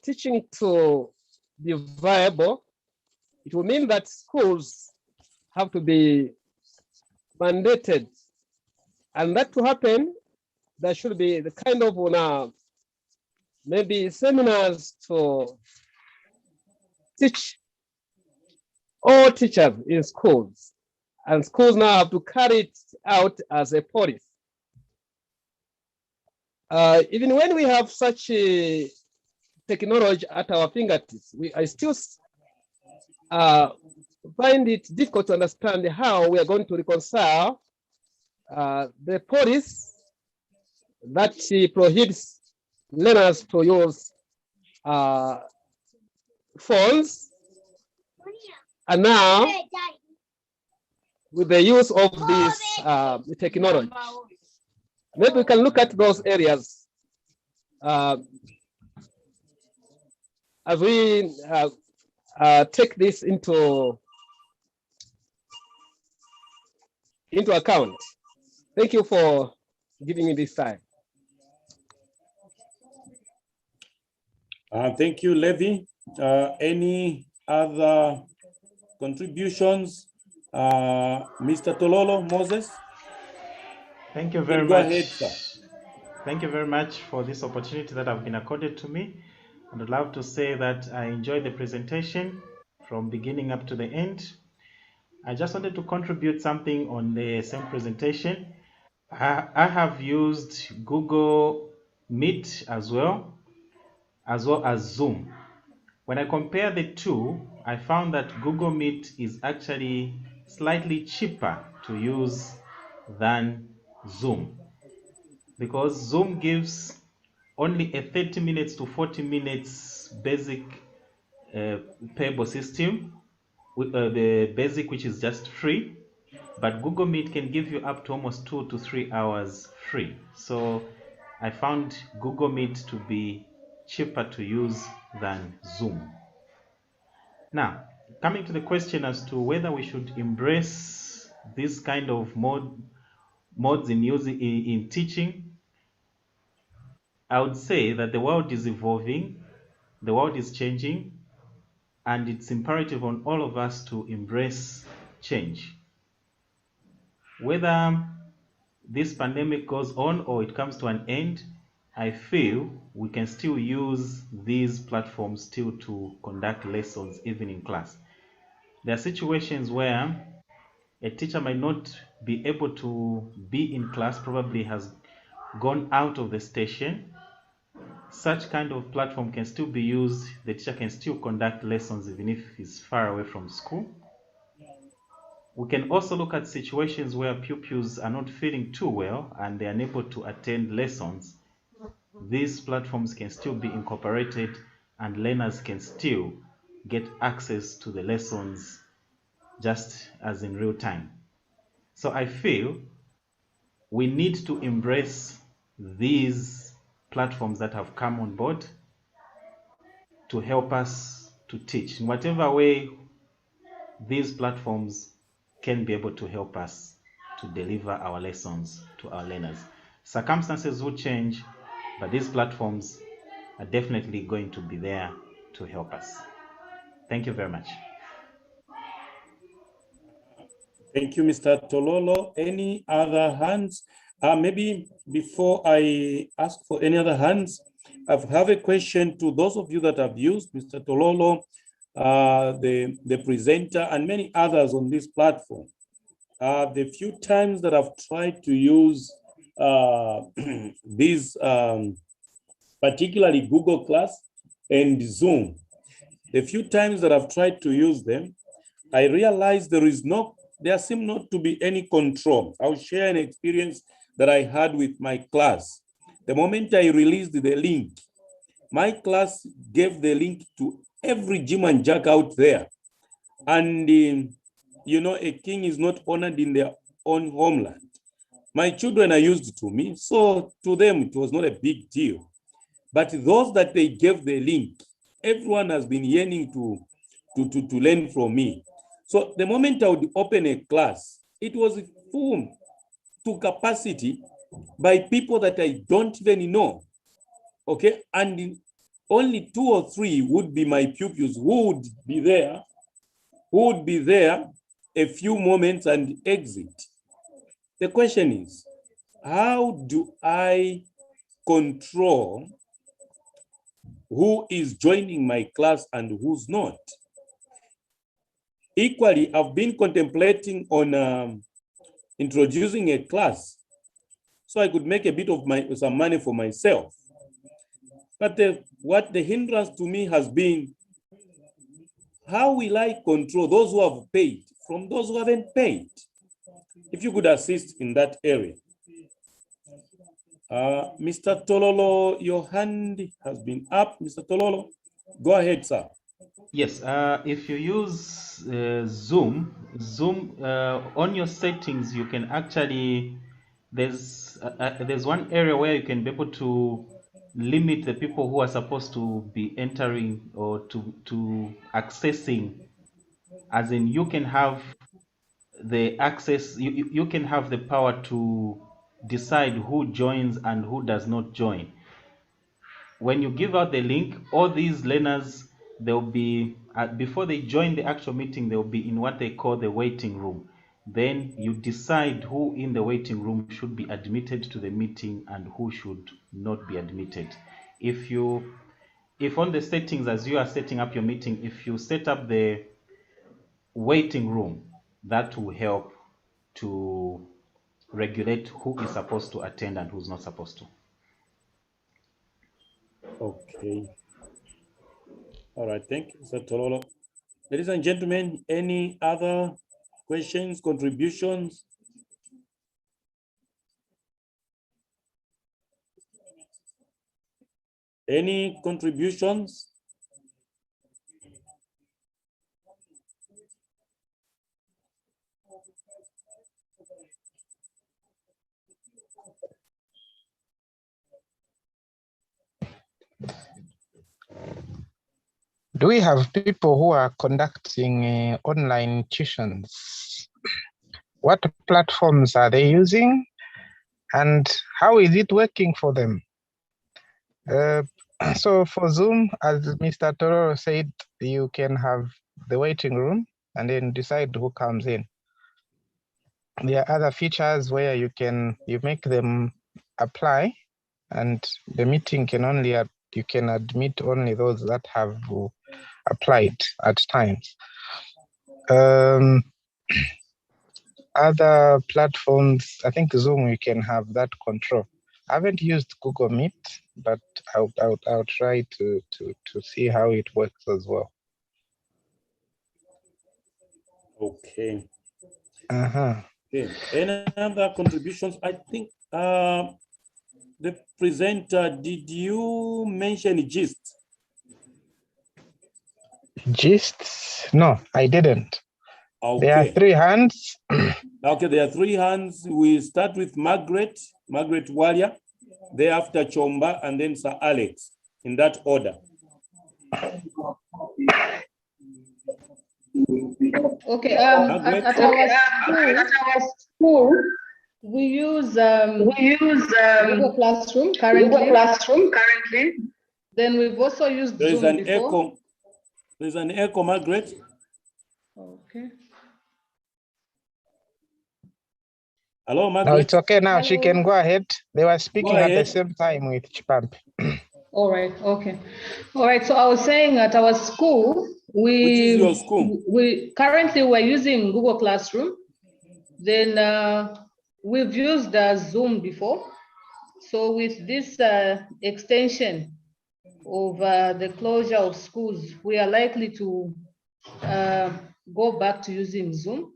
Speaker 3: teaching to be viable, it will mean that schools have to be mandated. And that to happen, there should be the kind of maybe seminars to teach all teachers in schools. And schools now have to carry it out as a policy. Even when we have such a technology at our fingertips, I still find it difficult to understand how we are going to reconcile the policy that prohibits learners to use phones And now, with the use of this technology, maybe we can look at those areas as we take this into account. Thank you for giving me this time.
Speaker 1: Thank you, Levi. Any other contributions? Mr. Tololo, Moses?
Speaker 4: Thank you very
Speaker 1: Go
Speaker 4: much.
Speaker 1: ahead, sir.
Speaker 4: Thank you very much for this opportunity that have been accorded to me. And I'd love to say that I enjoyed the presentation from beginning up to the end. I just wanted to contribute something on the same presentation. I have used Google Meet as well as Zoom. When I compare the two, I found that Google Meet is actually slightly cheaper to use than Zoom, because Zoom gives only a 30 minutes to 40 minutes basic payable system, with the basic, which is just free, but Google Meet can give you up to almost 2 to 3 hours free. So I found Google Meet to be cheaper to use than Zoom. Now, coming to the question as to whether we should embrace this kind of modes in teaching, I would say that the world is evolving, the world is changing, and it's imperative on all of us to embrace change. Whether this pandemic goes on or it comes to an end, I feel we can still use these platforms still to conduct lessons even in class. There are situations where a teacher might not be able to be in class, probably has gone out of the station. Such kind of platform can still be used. The teacher can still conduct lessons even if he's far away from school. We can also look at situations where pupils are not feeling too well and they are unable to attend lessons. These platforms can still be incorporated and learners can still get access to the lessons just as in real time. So I feel we need to embrace these platforms that have come on board to help us to teach in whatever way these platforms can be able to help us to deliver our lessons to our learners. Circumstances will change, but these platforms are definitely going to be there to help us. Thank you very much.
Speaker 1: Thank you, Mr. Tololo. Any other hands? Maybe before I ask for any other hands, I have a question to those of you that have used Mr. Tololo, the presenter, and many others on this platform. The few times that I've tried to use these, particularly Google Class and Zoom, the few times that I've tried to use them, I realized there seemed not to be any control. I'll share an experience that I had with my class. The moment I released the link, my class gave the link to every Jim and Jack out there. And, you know, a king is not honored in their own homeland. My children are used to me, so to them it was not a big deal. But those that they gave the link, everyone has been yearning to learn from me. So the moment I would open a class, it was full to capacity by people that I don't even know, okay? And only 2 or 3 would be my pupils who would be there a few moments and exit. The question is, how do I control who is joining my class and who's not? Equally, I've been contemplating on introducing a class so I could make a bit of some money for myself. But what the hindrance to me has been, how will I control those who have paid from those who haven't paid? If you could assist in that area. Mr. Tololo, your hand has been up. Mr. Tololo, go ahead, sir.
Speaker 4: Yes, if you use Zoom on your settings, you can actually, there's one area where you can be able to limit the people who are supposed to be entering or to accessing, as in you can have the access, you can have the power to decide who joins and who does not join. When you give out the link, all these learners, they'll be, before they join the actual meeting, they'll be in what they call the waiting room. Then you decide who in the waiting room should be admitted to the meeting and who should not be admitted. If on the settings, as you are setting up your meeting, if you set up the waiting room, that will help to regulate who is supposed to attend and who's not supposed to.
Speaker 1: Okay. All right. Thank you, Mr. Tololo. Ladies and gentlemen, any other questions, contributions? Any contributions?
Speaker 2: Do we have people who are conducting online tuitions? What platforms are they using? And how is it working for them? So for Zoom, as Mr. Tororo said, you can have the waiting room and then decide who comes in. There are other features where you make them apply, and the meeting can only, you can admit only those that have applied at times. Other platforms, I think Zoom, you can have that control. I haven't used Google Meet, but I'll try to see how it works as well.
Speaker 1: Okay.
Speaker 2: Okay.
Speaker 1: Any other contributions? I think the presenter, did you mention GIST?
Speaker 2: GIST? No, I didn't.
Speaker 1: Okay.
Speaker 2: There are 3 hands.
Speaker 1: Okay, there are 3 hands. We start with Margaret Walia, thereafter Chomba, and then Sir Alex, in that order.
Speaker 5: Okay, at our school, we use Google Classroom currently. Then we've also used Zoom before.
Speaker 1: There's an echo, Margaret.
Speaker 5: Okay.
Speaker 1: Hello, Margaret.
Speaker 2: No, it's okay now.
Speaker 5: Hello.
Speaker 2: She can go ahead. They were speaking at the same time with Chipampi.
Speaker 5: All right. Okay. All right. So I was saying at our school,
Speaker 1: Which is your school?
Speaker 5: We currently we're using Google Classroom. Then we've used Zoom before. So with this extension of the closure of schools, we are likely to go back to using Zoom,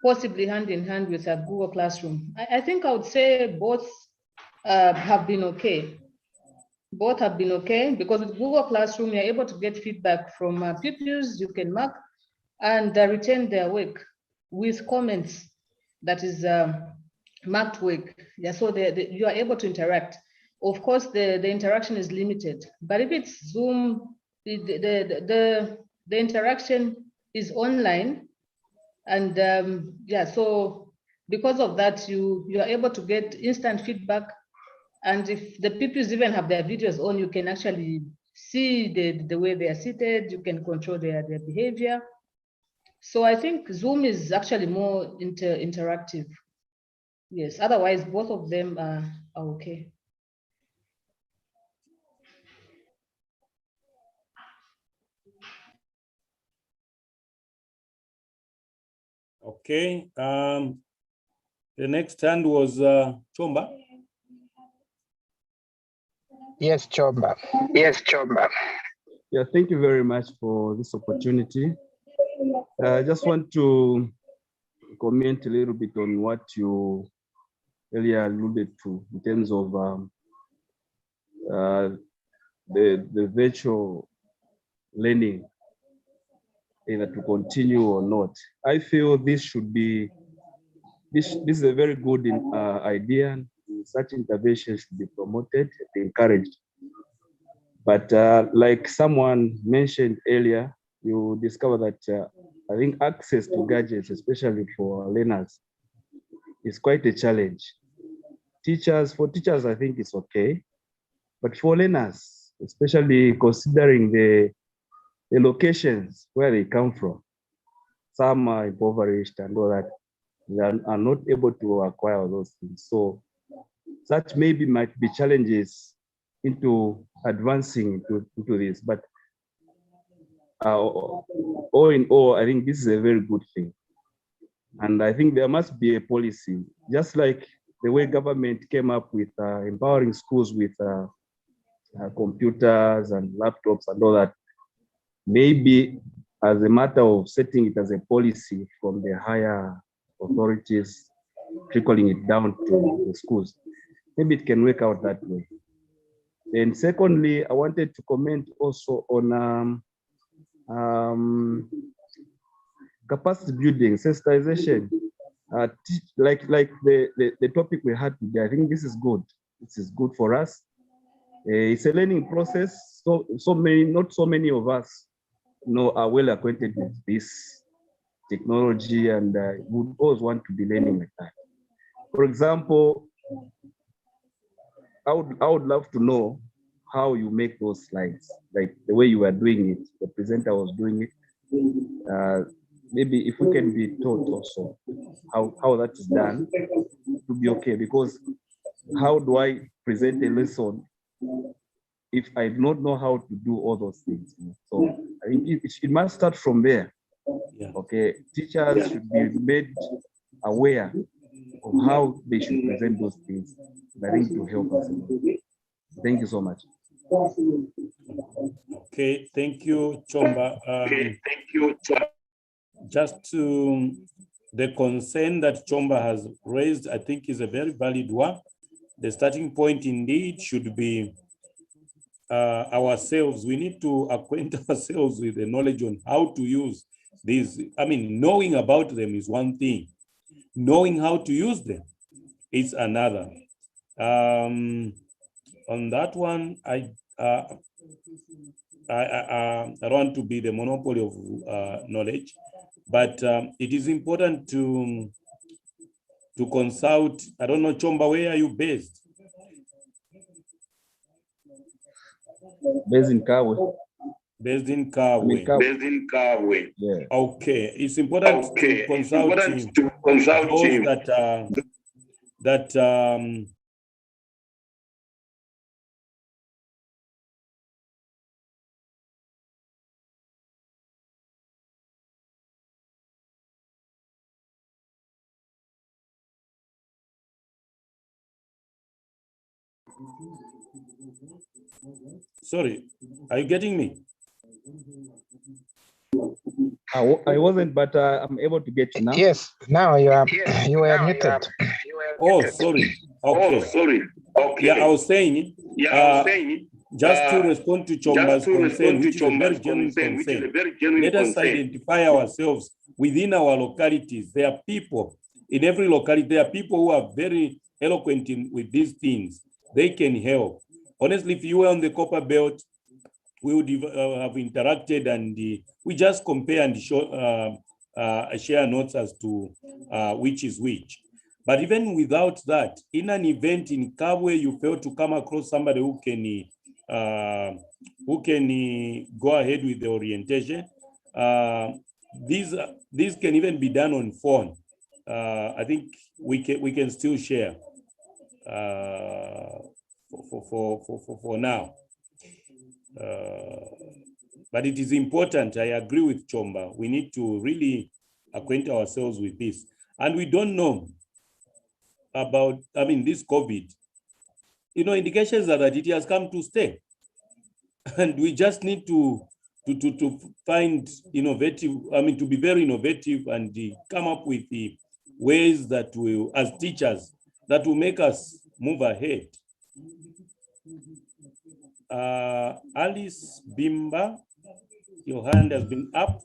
Speaker 5: possibly hand in hand with a Google Classroom. I think I would say both have been okay. Both have been okay because with Google Classroom, you're able to get feedback from pupils. You can mark and retain their work with comments that is marked work. Yeah, so you are able to interact. Of course, the interaction is limited, but if it's Zoom, the interaction is online, and yeah, so because of that, you are able to get instant feedback. And if the pupils even have their videos on, you can actually see the way they are seated, you can control their behavior. So I think Zoom is actually more interactive. Yes, otherwise both of them are okay.
Speaker 1: Okay. The next hand was Chomba.
Speaker 2: Yes, Chomba.
Speaker 6: Yes, Chomba. Yeah, thank you very much for this opportunity. I just want to comment a little bit on what you earlier alluded to in terms of the virtual learning either to continue or not. I feel this should be, this is a very good idea. Such intervention should be promoted and encouraged. But like someone mentioned earlier, you discover that I think access to gadgets, especially for learners, is quite a challenge. For teachers, I think it's okay. But for learners, especially considering the locations where they come from, some are impoverished and all that, they are not able to acquire those things. So such maybe might be challenges into advancing into this. But all in all, I think this is a very good thing. And I think there must be a policy, just like the way government came up with empowering schools with computers and laptops and all that. Maybe as a matter of setting it as a policy from the higher authorities, trickling it down to the schools, maybe it can work out that way. And secondly, I wanted to comment also on capacity building, sensitization, like the topic we had today. I think this is good. This is good for us. It's a learning process. Not so many of us are well acquainted with this technology, and would always want to be learning like that. For example, I would love to know how you make those slides, like the way you were doing it, the presenter was doing it. Maybe if we can be taught also how that is done, to be okay. Because how do I present a lesson if I do not know how to do all those things? So I think it must start from there. Yeah. Okay, teachers should be made aware of how they should present those things. I think to help us. Thank you so much.
Speaker 1: Okay, thank you, Chomba.
Speaker 7: Thank you, Chomba.
Speaker 1: Just to the concern that Chomba has raised, I think is a very valid one. The starting point indeed should be ourselves. We need to acquaint ourselves with the knowledge on how to use these. I mean, knowing about them is one thing. Knowing how to use them is another. On that one, I don't want to be the monopoly of knowledge, but it is important to consult. I don't know, Chomba, where are you based?
Speaker 6: Based in Kawe.
Speaker 1: Based in Kawe.
Speaker 7: Based in Kawe.
Speaker 6: Yeah.
Speaker 1: Okay, it's important to consult those that sorry, are you getting me?
Speaker 6: I wasn't, but I'm able to get you now.
Speaker 2: Yes, now you are. You were muted.
Speaker 1: Oh, sorry. Okay.
Speaker 7: Oh, sorry. Okay.
Speaker 1: Yeah, I was saying. Just to respond to Chomba's concern, which is a very genuine concern. Let us identify ourselves within our localities. There are people in every locality. There are people who are very eloquent with these things. They can help. Honestly, if you were on the Copper Belt, we would have interacted, and we just compare and show, share notes as to which is which. But even without that, in an event in Kabwe, you fail to come across somebody who can go ahead with the orientation. These can even be done on phone. I think we can still share for now. But it is important. I agree with Chomba. We need to really acquaint ourselves with this, and we don't know about, I mean, this COVID, indications are that it has come to stay. And we just need to find innovative, to be very innovative and come up with the ways that will, as teachers, that will make us move ahead. Alice Bimba, your hand has been up.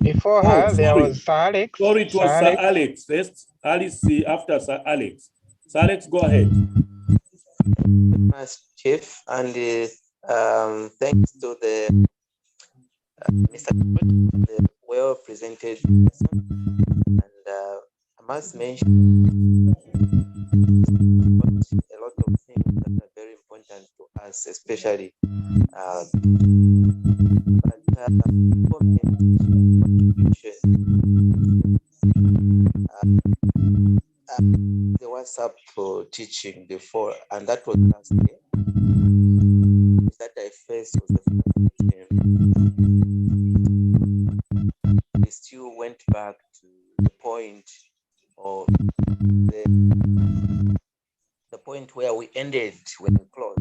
Speaker 2: Before
Speaker 1: Oh,
Speaker 2: her, there
Speaker 1: sorry.
Speaker 2: was Sir Alex.
Speaker 1: Sorry, it was Sir Alex. First, Alice after Sir Alex. Sir Alex, go ahead.
Speaker 8: Chief, and thanks to the Mr. the well presented lesson. And I must mention a lot of things that are very important to us, especially. The WhatsApp for teaching before, and that was last year. That I faced was the first time. We still went back to the point of the point where we ended when we closed.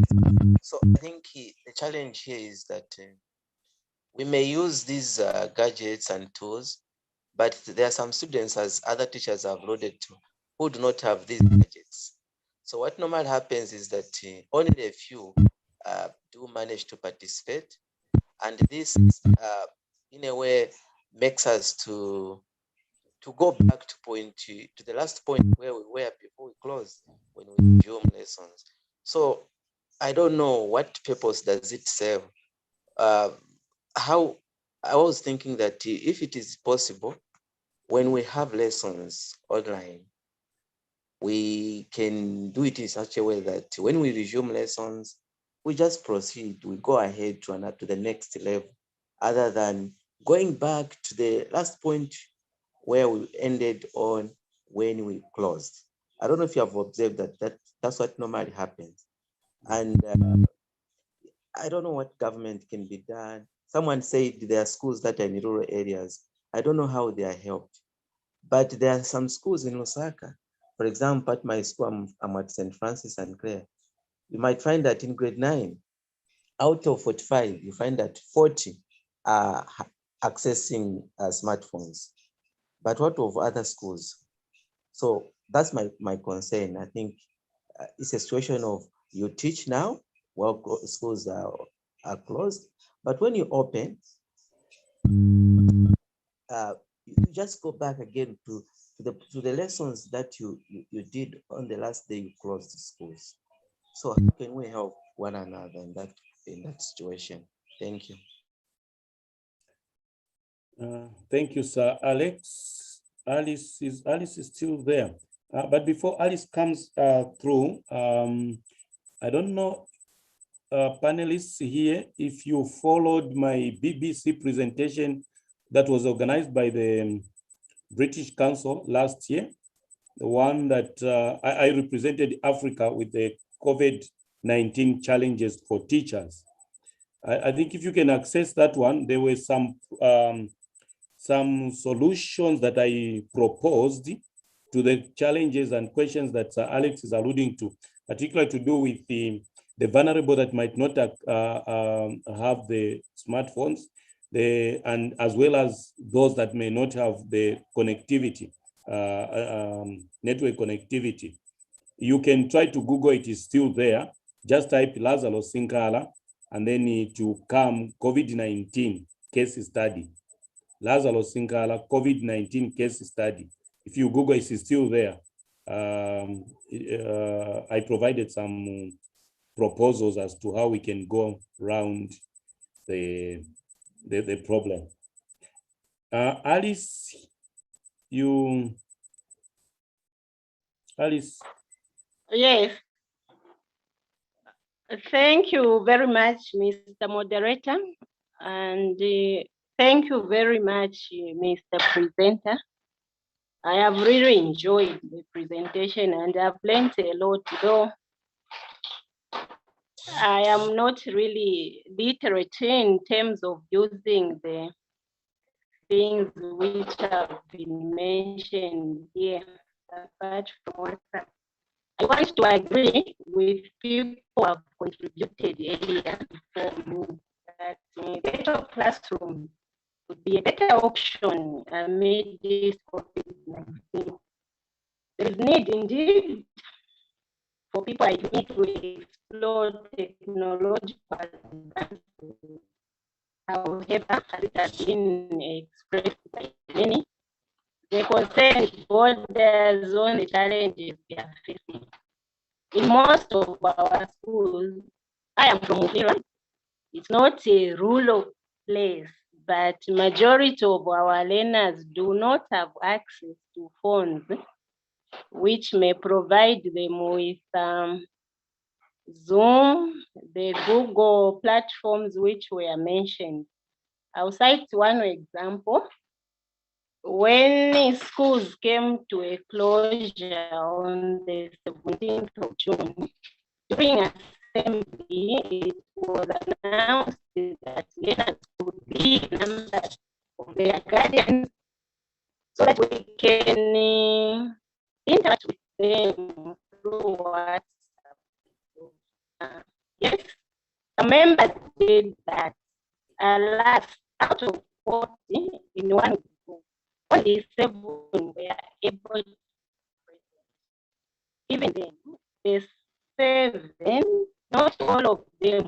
Speaker 8: So I think the challenge here is that we may use these gadgets and tools, but there are some students, as other teachers have alluded to, who do not have these gadgets. So what normally happens is that only a few do manage to participate, and this in a way makes us to go back to the last point where we were before we closed, when we resume lessons. So I don't know what purpose does it serve. How I was thinking that if it is possible, when we have lessons online, we can do it in such a way that when we resume lessons, we just proceed, we go ahead to the next level, other than going back to the last point where we ended on when we closed. I don't know if you have observed that's what normally happens. And I don't know what government can be done. Someone said there are schools that are in rural areas. I don't know how they are helped, but there are some schools in Lusaka. For example, at my school, I'm at St. Francis and Clare. You might find that in grade 9, out of 45, you find that 40 are accessing smartphones. But what of other schools? So that's my concern. I think it's a situation of you teach now while schools are closed, but when you open, you just go back again to the lessons that you did on the last day you closed the schools. So how can we help one another in that situation? Thank you.
Speaker 1: Thank you, Sir Alex. Alice is still there. But before Alice comes through, I don't know, panelists here, if you followed my BBC presentation that was organized by the British Council last year, the one that I represented Africa with the COVID-19 challenges for teachers. I think if you can access that one, there were some solutions that I proposed to the challenges and questions that Alex is alluding to, particularly to do with the vulnerable that might not have the smartphones, and as well as those that may not have the connectivity, network connectivity. You can try to Google it, is still there. Just type Lazarus Sinkala, and then it will come COVID-19 case study. Lazarus Sinkala COVID-19 case study. If you Google it, is still there. I provided some proposals as to how we can go around the problem. Alice, Alice.
Speaker 9: Yes. Thank you very much, Mr. Moderator, and thank you very much, Mr. Presenter. I have really enjoyed the presentation and I've learned a lot, though I am not really literate in terms of using the things which have been mentioned here. Apart from what I want to agree with people who have contributed earlier before you that virtual classroom would be a better option amid this COVID-19. There is need indeed for people like me to explore technological advances, how However, as it has been expressed by many, the concern borders on the challenges we are facing. In most of our schools, I am from Uvira. It's not a rural place, but majority of our learners do not have access to phones, which may provide them with Zoom, the Google platforms which were mentioned. I'll cite one example. When schools came to a closure on the 17th of June, during assembly, it was announced that learners would leave numbers of their guardians so that we can interact with them through WhatsApp. Yes, a member did that. Alas, out of 40 in one group, only 7 were able to present. Even then, the 7, not all of them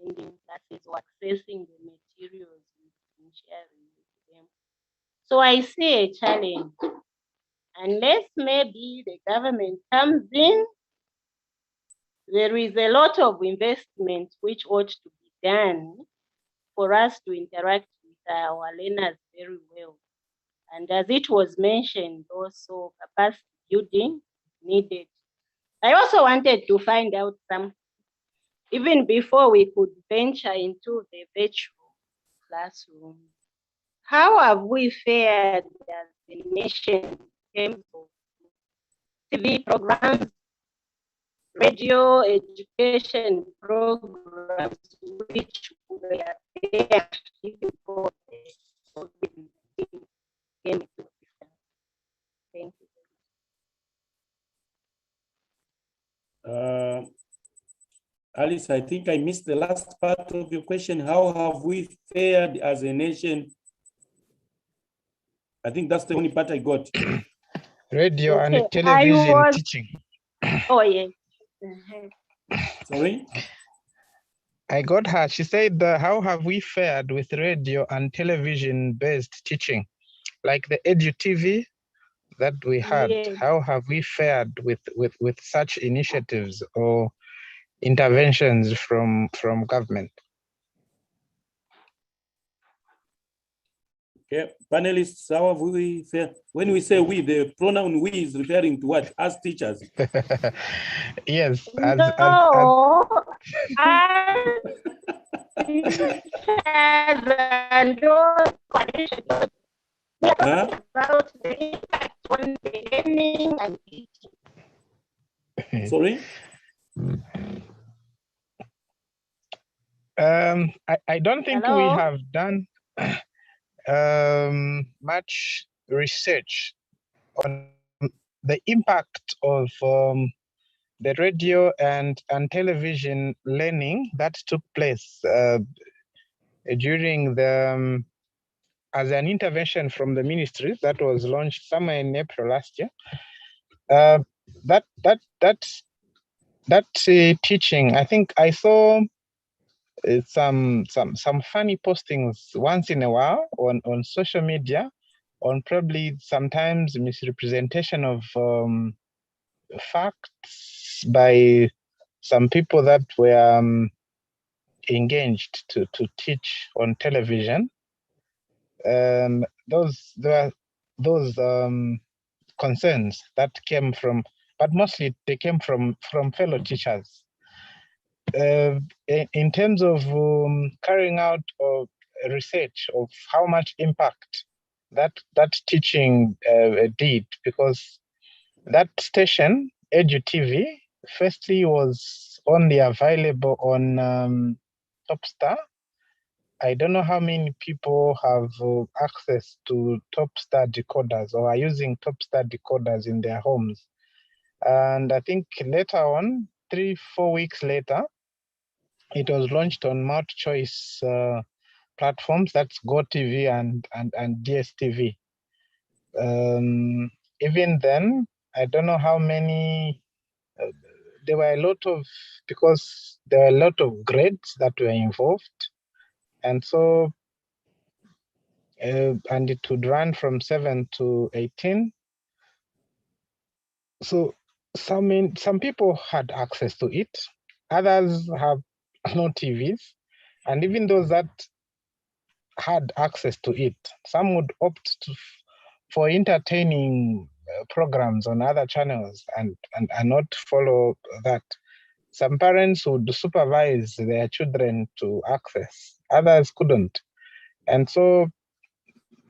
Speaker 9: in the classes were accessing the materials we've been sharing with them. So I see a challenge. Unless maybe the government comes in, there is a lot of investment which ought to be done for us to interact with our learners very well. And as it was mentioned, also capacity building needed. I also wanted to find out some, even before we could venture into the virtual classroom, how have we fared as a nation in terms of TV programs, radio education programs, which were there even before the COVID-19 came into existence? Thank you.
Speaker 1: Alice, I think I missed the last part of your question. How have we fared as a nation? I think that's the only part I got.
Speaker 2: Radio
Speaker 9: Okay,
Speaker 2: and television
Speaker 9: I was-
Speaker 2: teaching.
Speaker 9: Oh, yes.
Speaker 1: Sorry?
Speaker 2: I got her. She said, how have we fared with radio and television-based teaching? Like the EduTV that we had,
Speaker 9: Yes.
Speaker 2: how have we fared with such initiatives or interventions from government?
Speaker 1: Okay, panelists, how have we fared? When we say we, the pronoun we is referring to what? As teachers?
Speaker 2: Yes,
Speaker 9: No, and those conditions. We are talking about the impact on the learning and teaching.
Speaker 1: Sorry?
Speaker 2: I don't think we
Speaker 9: Hello?
Speaker 2: have done much research on the impact of the radio and television learning that took place during the as an intervention from the ministry that was launched somewhere in April last year. That teaching, I think I saw some funny postings once in a while on social media on probably sometimes misrepresentation of facts by some people that were engaged to teach on television. Those concerns that came from, but mostly they came from fellow teachers. In terms of carrying out research of how much impact that teaching did, because that station, EduTV, firstly was only available on Topstar. I don't know how many people have access to Topstar decoders or are using Topstar decoders in their homes. And I think later on, 3-4 weeks later, it was launched on multi-choice platforms, that's GoTV and DSTV. Even then, I don't know how many, there were a lot of, because there were a lot of grades that were involved. And so, and it would run from 7 to 18. So some people had access to it, others have no TVs, and even those that had access to it, some would opt for entertaining programs on other channels and not follow that. Some parents would supervise their children to access, others couldn't. And so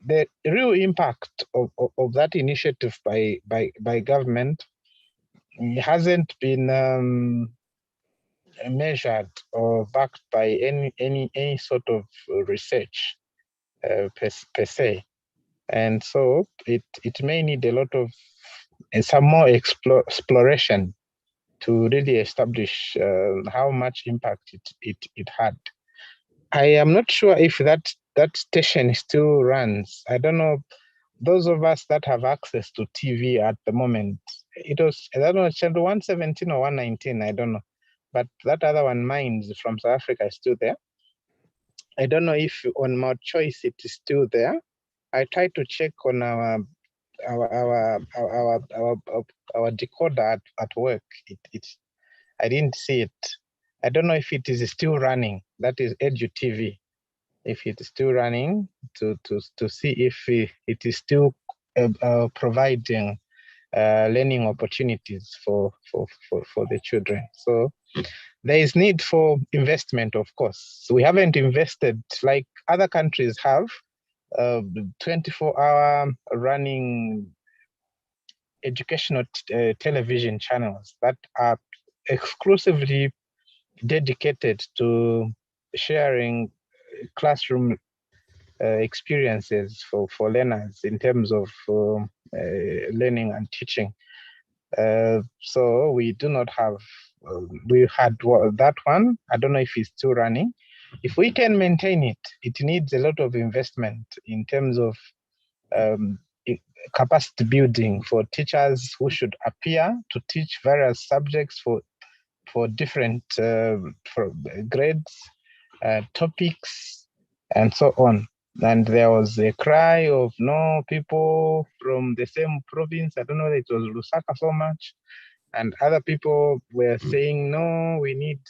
Speaker 2: the real impact of that initiative by government hasn't been measured or backed by any sort of research per se. And so it may need a lot of some more exploration to really establish how much impact it had. I am not sure if that station still runs. I don't know. Those of us that have access to TV at the moment, it was, I don't know, channel 117 or 119, I don't know. But that other one, Minds from South Africa, is still there. I don't know if on my choice it is still there. I tried to check on our decoder at work. I didn't see it. I don't know if it is still running. That is Edu TV. If it is still running, to see if it is still providing learning opportunities for the children. So there is need for investment, of course. So we haven't invested like other countries have, 24-hour running educational television channels that are exclusively dedicated to sharing classroom experiences for learners in terms of learning and teaching. So we do not have, we had that one. I don't know if it's still running. If we can maintain it, it needs a lot of investment in terms of capacity building for teachers who should appear to teach various subjects for different for grades, topics, and so on. And there was a cry of no people from the same province. I don't know if it was Lusaka so much. And other people were saying, no, we need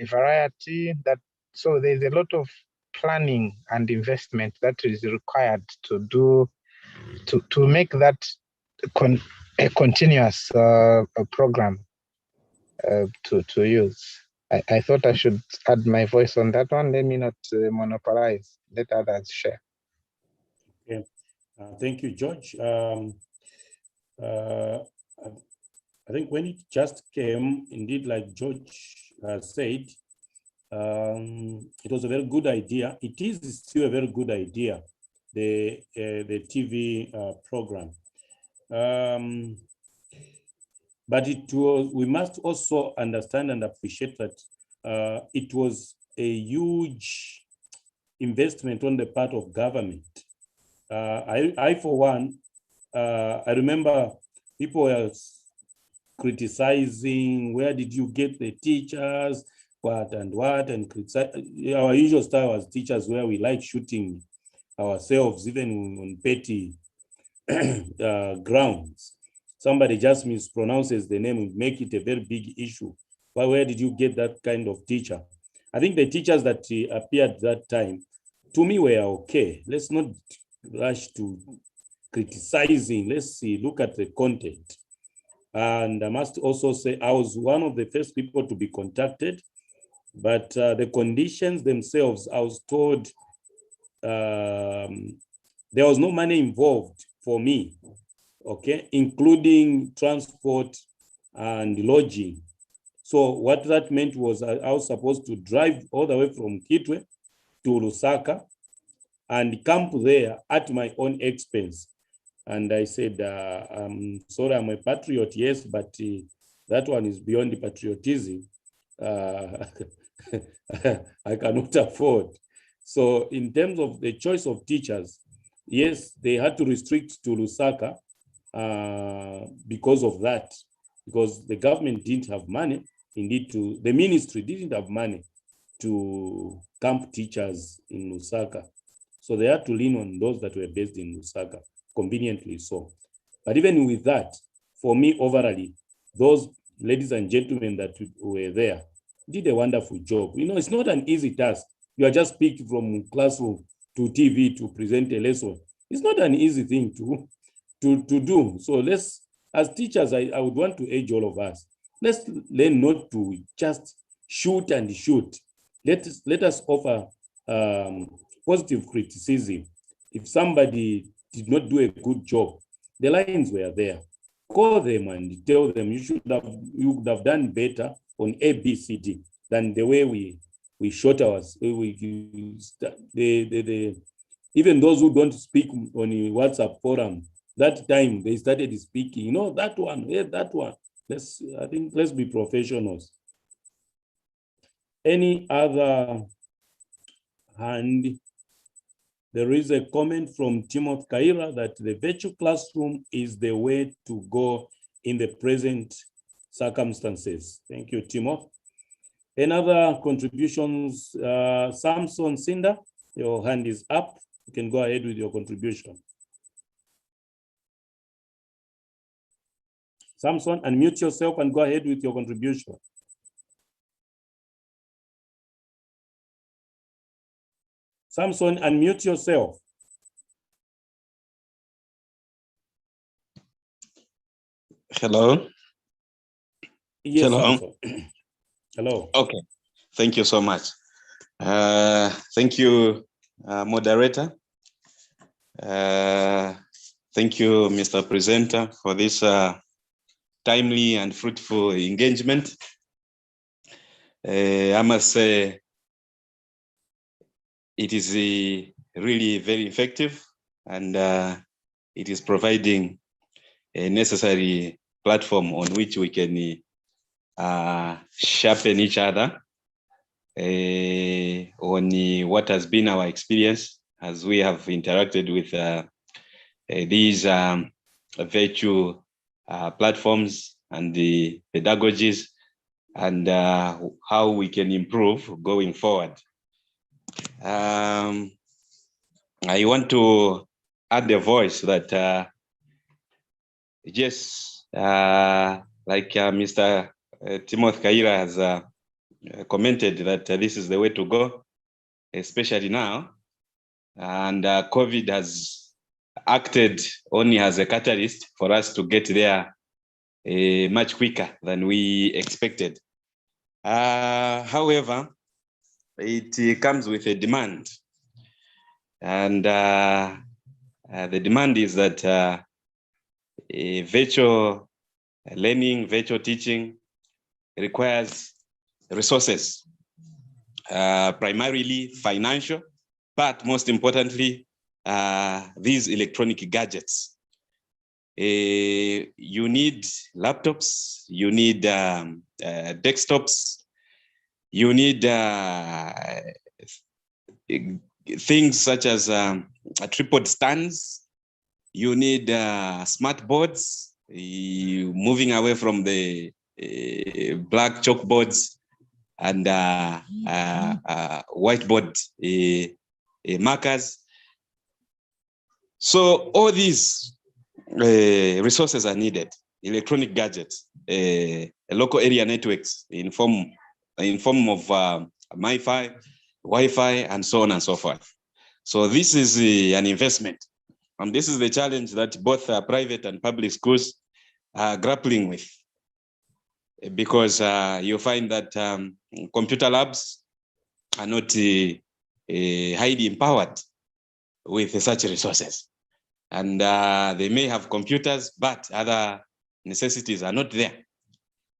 Speaker 2: a variety. So there's a lot of planning and investment that is required to make that a continuous program to use. I thought I should add my voice on that one. Let me not monopolize. Let others share.
Speaker 1: Okay. Thank you, George. I think when it just came, indeed, like George said, it was a very good idea. It is still a very good idea, the TV program. But it was, we must also understand and appreciate that it was a huge investment on the part of government. I for one, I remember people were criticizing, where did you get the teachers, what, and criticize. Our usual style as teachers, where we like shooting ourselves, even on petty grounds. Somebody just mispronounces the name and make it a very big issue. But where did you get that kind of teacher? I think the teachers that appeared that time, to me, were okay. Let's not rush to criticizing. Let's see, look at the content. And I must also say, I was one of the first people to be contacted, but the conditions themselves, I was told there was no money involved for me, okay, including transport and lodging. So what that meant was I was supposed to drive all the way from Kitwe to Lusaka and camp there at my own expense. And I said, I'm sorry, I'm a patriot, yes, but that one is beyond the patriotism. I cannot afford. So in terms of the choice of teachers, yes, they had to restrict to Lusaka because of that, because the government didn't have money, indeed, the ministry didn't have money to camp teachers in Lusaka. So they had to lean on those that were based in Lusaka, conveniently so. But even with that, for me, overall, those ladies and gentlemen that were there did a wonderful job. You know, it's not an easy task. You are just picked from classroom to TV to present a lesson. It's not an easy thing to do. So let's, as teachers, I would want to urge all of us, let's learn not to just shoot and shoot. Let us offer positive criticism. If somebody did not do a good job, the lines were there. Call them and tell them you would have done better on A, B, C, D than the way we shot ours. Even those who don't speak on the WhatsApp forum, that time they started speaking, you know, that one, yeah, that one. I think let's be professionals. Any other hand? There is a comment from Timothy Kaira that the virtual classroom is the way to go in the present circumstances. Thank you, Timothy. Another contributions, Samson Cinda, your hand is up. You can go ahead with your contribution. Samson, unmute yourself and go ahead with your contribution. Samson, unmute yourself.
Speaker 10: Hello.
Speaker 1: Yes,
Speaker 10: Hello.
Speaker 1: Samson. Hello.
Speaker 10: Okay. Thank you so much. Thank you, moderator. Thank you, Mr. Presenter, for this timely and fruitful engagement. I must say, it is really very effective, and it is providing a necessary platform on which we can sharpen each other on what has been our experience as we have interacted with these virtual platforms and the pedagogies, and how we can improve going forward. I want to add a voice that yes, like Mr. Timothy Kaira has commented that this is the way to go, especially now. And COVID has acted only as a catalyst for us to get there much quicker than we expected. However, it comes with a demand. And the demand is that virtual learning, virtual teaching requires resources, primarily financial, but most importantly, these electronic gadgets. You need laptops, you need desktops, you need things such as tripod stands, you need smart boards, moving away from the black chalkboards and whiteboard markers. So all these resources are needed: electronic gadgets, local area networks in form of MiFi, Wi-Fi, and so on and so forth. So this is an investment, and this is the challenge that both private and public schools are grappling with, because you find that computer labs are not highly empowered with such resources. And they may have computers, but other necessities are not there.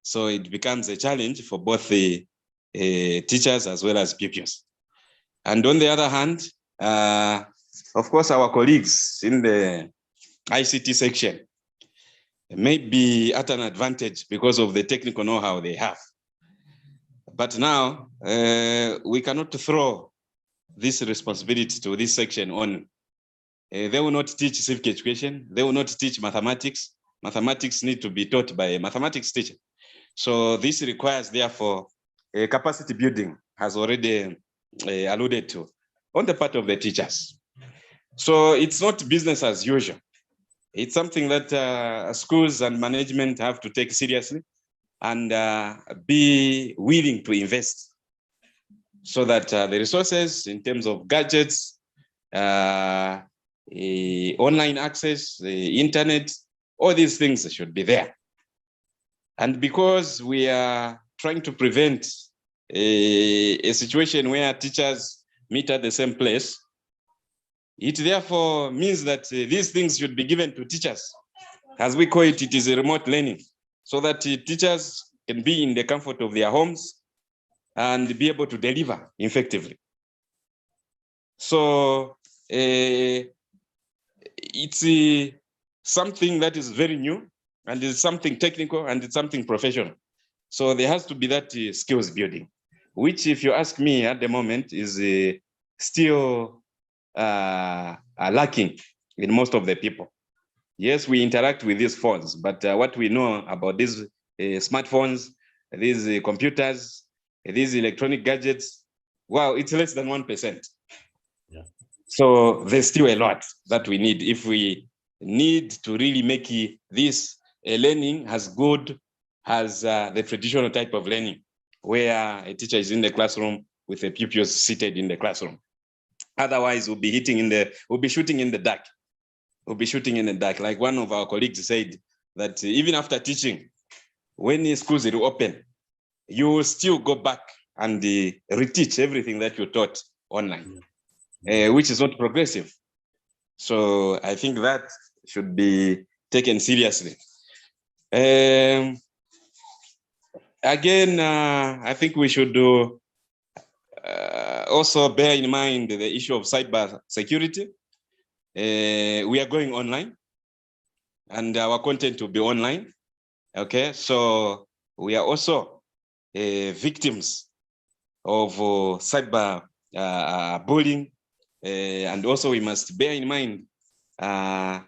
Speaker 10: So it becomes a challenge for both the teachers as well as pupils. And on the other hand, of course, our colleagues in the ICT section may be at an advantage because of the technical know-how they have. But now we cannot throw this responsibility to this section on. They will not teach civic education. They will not teach mathematics. Mathematics need to be taught by a mathematics teacher. So this requires, therefore, a capacity building has already alluded to on the part of the teachers. So it's not business as usual. It's something that schools and management have to take seriously and be willing to invest so that the resources in terms of gadgets, online access, the internet, all these things should be there. And because we are trying to prevent a situation where teachers meet at the same place, it therefore means that these things should be given to teachers. As we call it, it is a remote learning, so that teachers can be in the comfort of their homes and be able to deliver effectively. So it's something that is very new, and it's something technical, and it's something professional. So there has to be that skills building, which, if you ask me at the moment, is still lacking in most of the people. Yes, we interact with these phones, but what we know about these smartphones, these computers, these electronic gadgets, wow, it's less than 1%.
Speaker 1: Yeah.
Speaker 10: So there's still a lot that we need if we need to really make this learning as good as the traditional type of learning, where a teacher is in the classroom with the pupils seated in the classroom. Otherwise, we'll be shooting in the dark. We'll be shooting in the dark. Like one of our colleagues said, that even after teaching, when the schools will open, you will still go back and reteach everything that you taught online, which is not progressive. So I think that should be taken seriously. Again, I think we should also bear in mind the issue of cyber security. We are going online, and our content will be online. Okay, so we are also victims of cyber bullying, and also we must bear in mind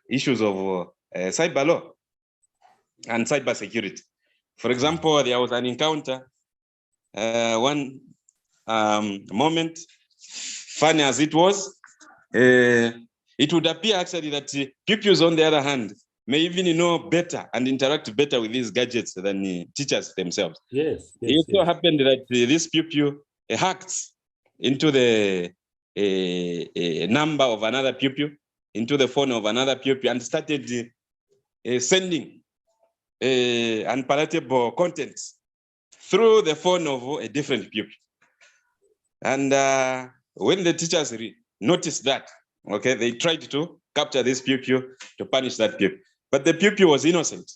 Speaker 10: issues of cyber law and cyber security. For example, there was an encounter, one moment, funny as it was, it would appear actually that pupils, on the other hand, may even know better and interact better with these gadgets than teachers themselves.
Speaker 1: Yes.
Speaker 10: It so happened that this pupil hacked into the number of another pupil, into the phone of another pupil, and started sending unpalatable content through the phone of a different pupil. And when the teachers noticed that, okay, they tried to capture this pupil to punish that pupil. But the pupil was innocent.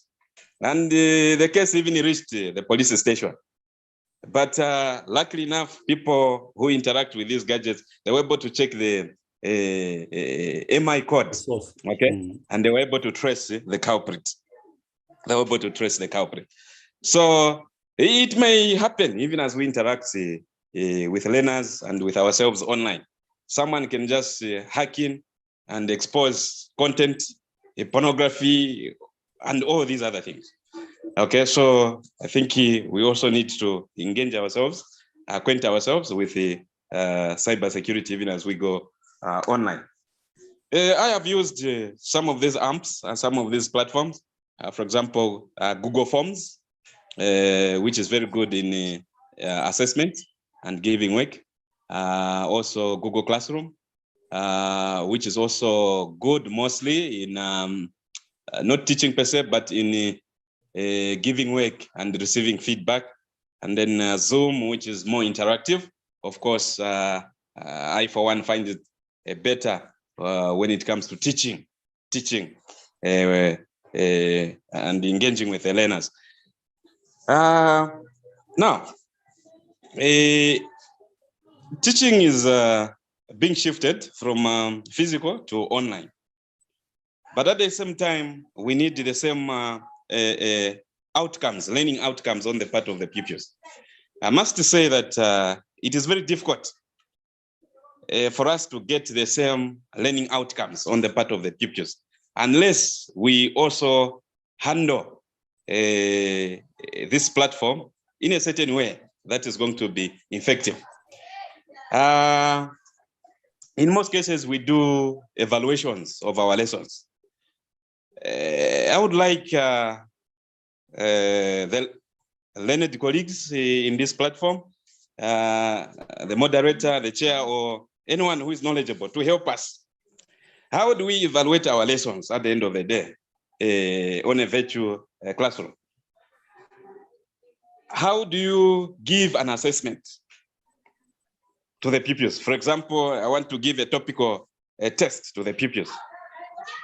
Speaker 10: And the case even reached the police station. But luckily enough, people who interact with these gadgets, they were able to check the MI code, okay? And they were able to trace the culprit. They were able to trace the culprit. So it may happen even as we interact with learners and with ourselves online. Someone can just hack in and expose content, pornography, and all these other things. Okay, so I think we also need to engage ourselves, acquaint ourselves with the cyber security even as we go online. I have used some of these apps and some of these platforms. For example, Google Forms, which is very good in assessment and giving work. Also Google Classroom, which is also good mostly in not teaching per se, but in giving work and receiving feedback. And then Zoom, which is more interactive. Of course, I for one find it better when it comes to teaching and engaging with the learners. Now, teaching is being shifted from physical to online. But at the same time, we need the same outcomes, learning outcomes on the part of the pupils. I must say that it is very difficult for us to get the same learning outcomes on the part of the pupils, unless we also handle this platform in a certain way that is going to be effective. In most cases, we do evaluations of our lessons. I would like the learned colleagues in this platform, the moderator, the chair, or anyone who is knowledgeable to help us. How do we evaluate our lessons at the end of the day on a virtual classroom? How do you give an assessment to the pupils? For example, I want to give a topical test to the pupils,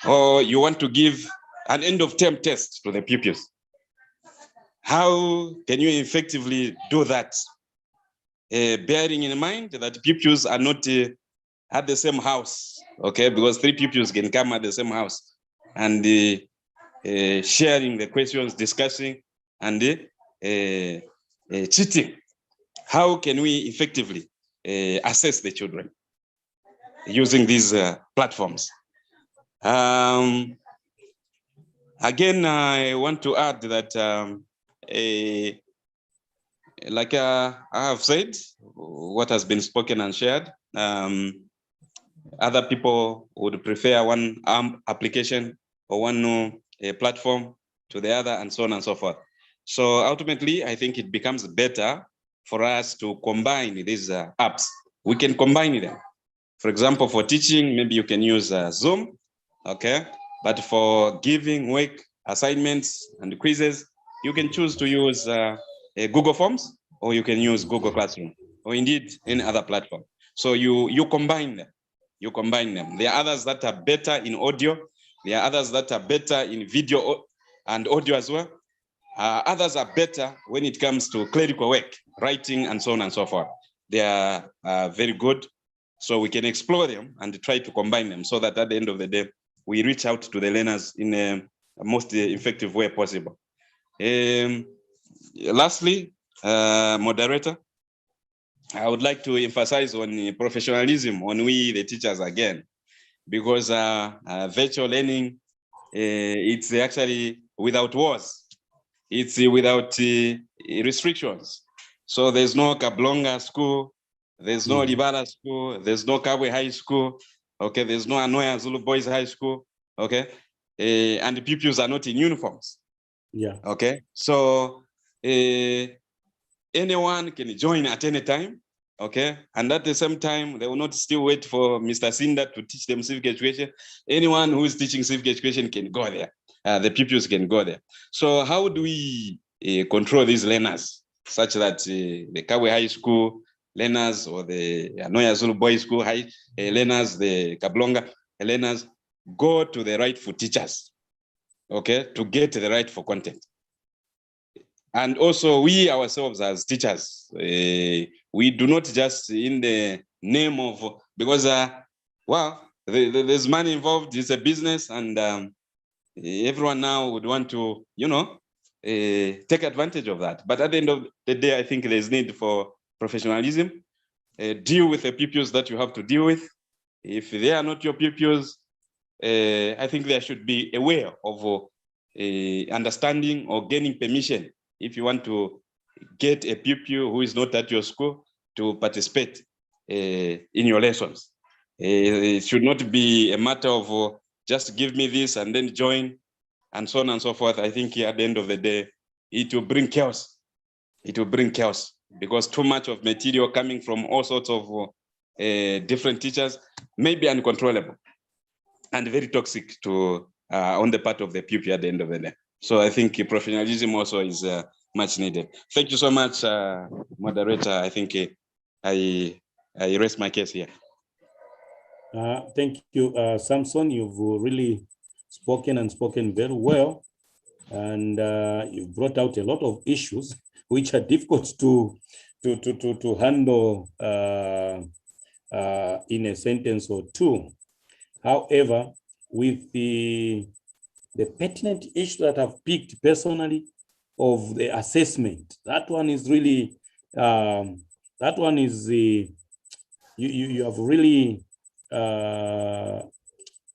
Speaker 10: or you want to give an end of term test to the pupils. How can you effectively do that? Bearing in mind that pupils are not at the same house, okay? Because 3 pupils can come at the same house and sharing the questions, discussing, and cheating. How can we effectively assess the children using these platforms? Again, I want to add that like I have said, what has been spoken and shared, other people would prefer one application or one platform to the other, and so on and so forth. So ultimately, I think it becomes better for us to combine these apps. We can combine them. For example, for teaching, maybe you can use Zoom, okay? But for giving work, assignments, and quizzes, you can choose to use Google Forms, or you can use Google Classroom, or indeed any other platform. So you combine them. You combine them. There are others that are better in audio. There are others that are better in video and audio as well. Others are better when it comes to clerical work, writing, and so on and so forth. They are very good. So we can explore them and try to combine them so that at the end of the day, we reach out to the learners in a most effective way possible. Lastly, moderator, I would like to emphasize on professionalism on we, the teachers, again, because virtual learning, it's actually without walls. It's without restrictions. So there's no Kablonga school, there's no Libala school, there's no Kabwe High School, okay, there's no Anoya Zulu Boys High School, okay, and the pupils are not in uniforms.
Speaker 1: Yeah.
Speaker 10: Okay, so anyone can join at any time, okay, and at the same time, they will not still wait for Mr. Cinder to teach them civic education. Anyone who is teaching civic education can go there. The pupils can go there. So how do we control these learners such that the Kabwe High School learners or the Anoya Zulu Boys School learners, the Kablonga learners go to the rightful teachers, okay, to get the rightful content? And also we ourselves as teachers, we do not just in the name of, because, well, there's money involved, it's a business, and everyone now would want to, you know, take advantage of that. But at the end of the day, I think there's need for professionalism. Deal with the pupils that you have to deal with. If they are not your pupils, I think there should be a way of understanding or gaining permission if you want to get a pupil who is not at your school to participate in your lessons. It should not be a matter of just give me this and then join and so on and so forth. I think at the end of the day, it will bring chaos. It will bring chaos because too much of material coming from all sorts of different teachers may be uncontrollable and very toxic to on the part of the pupil at the end of the day. So I think professionalism also is much needed. Thank you so much, moderator. I think I rest my case here.
Speaker 1: Thank you, Samson. You've really spoken very well, and you brought out a lot of issues which are difficult to handle in a sentence or two. However, with the pertinent issue that I've picked personally of the assessment, that one is really you have really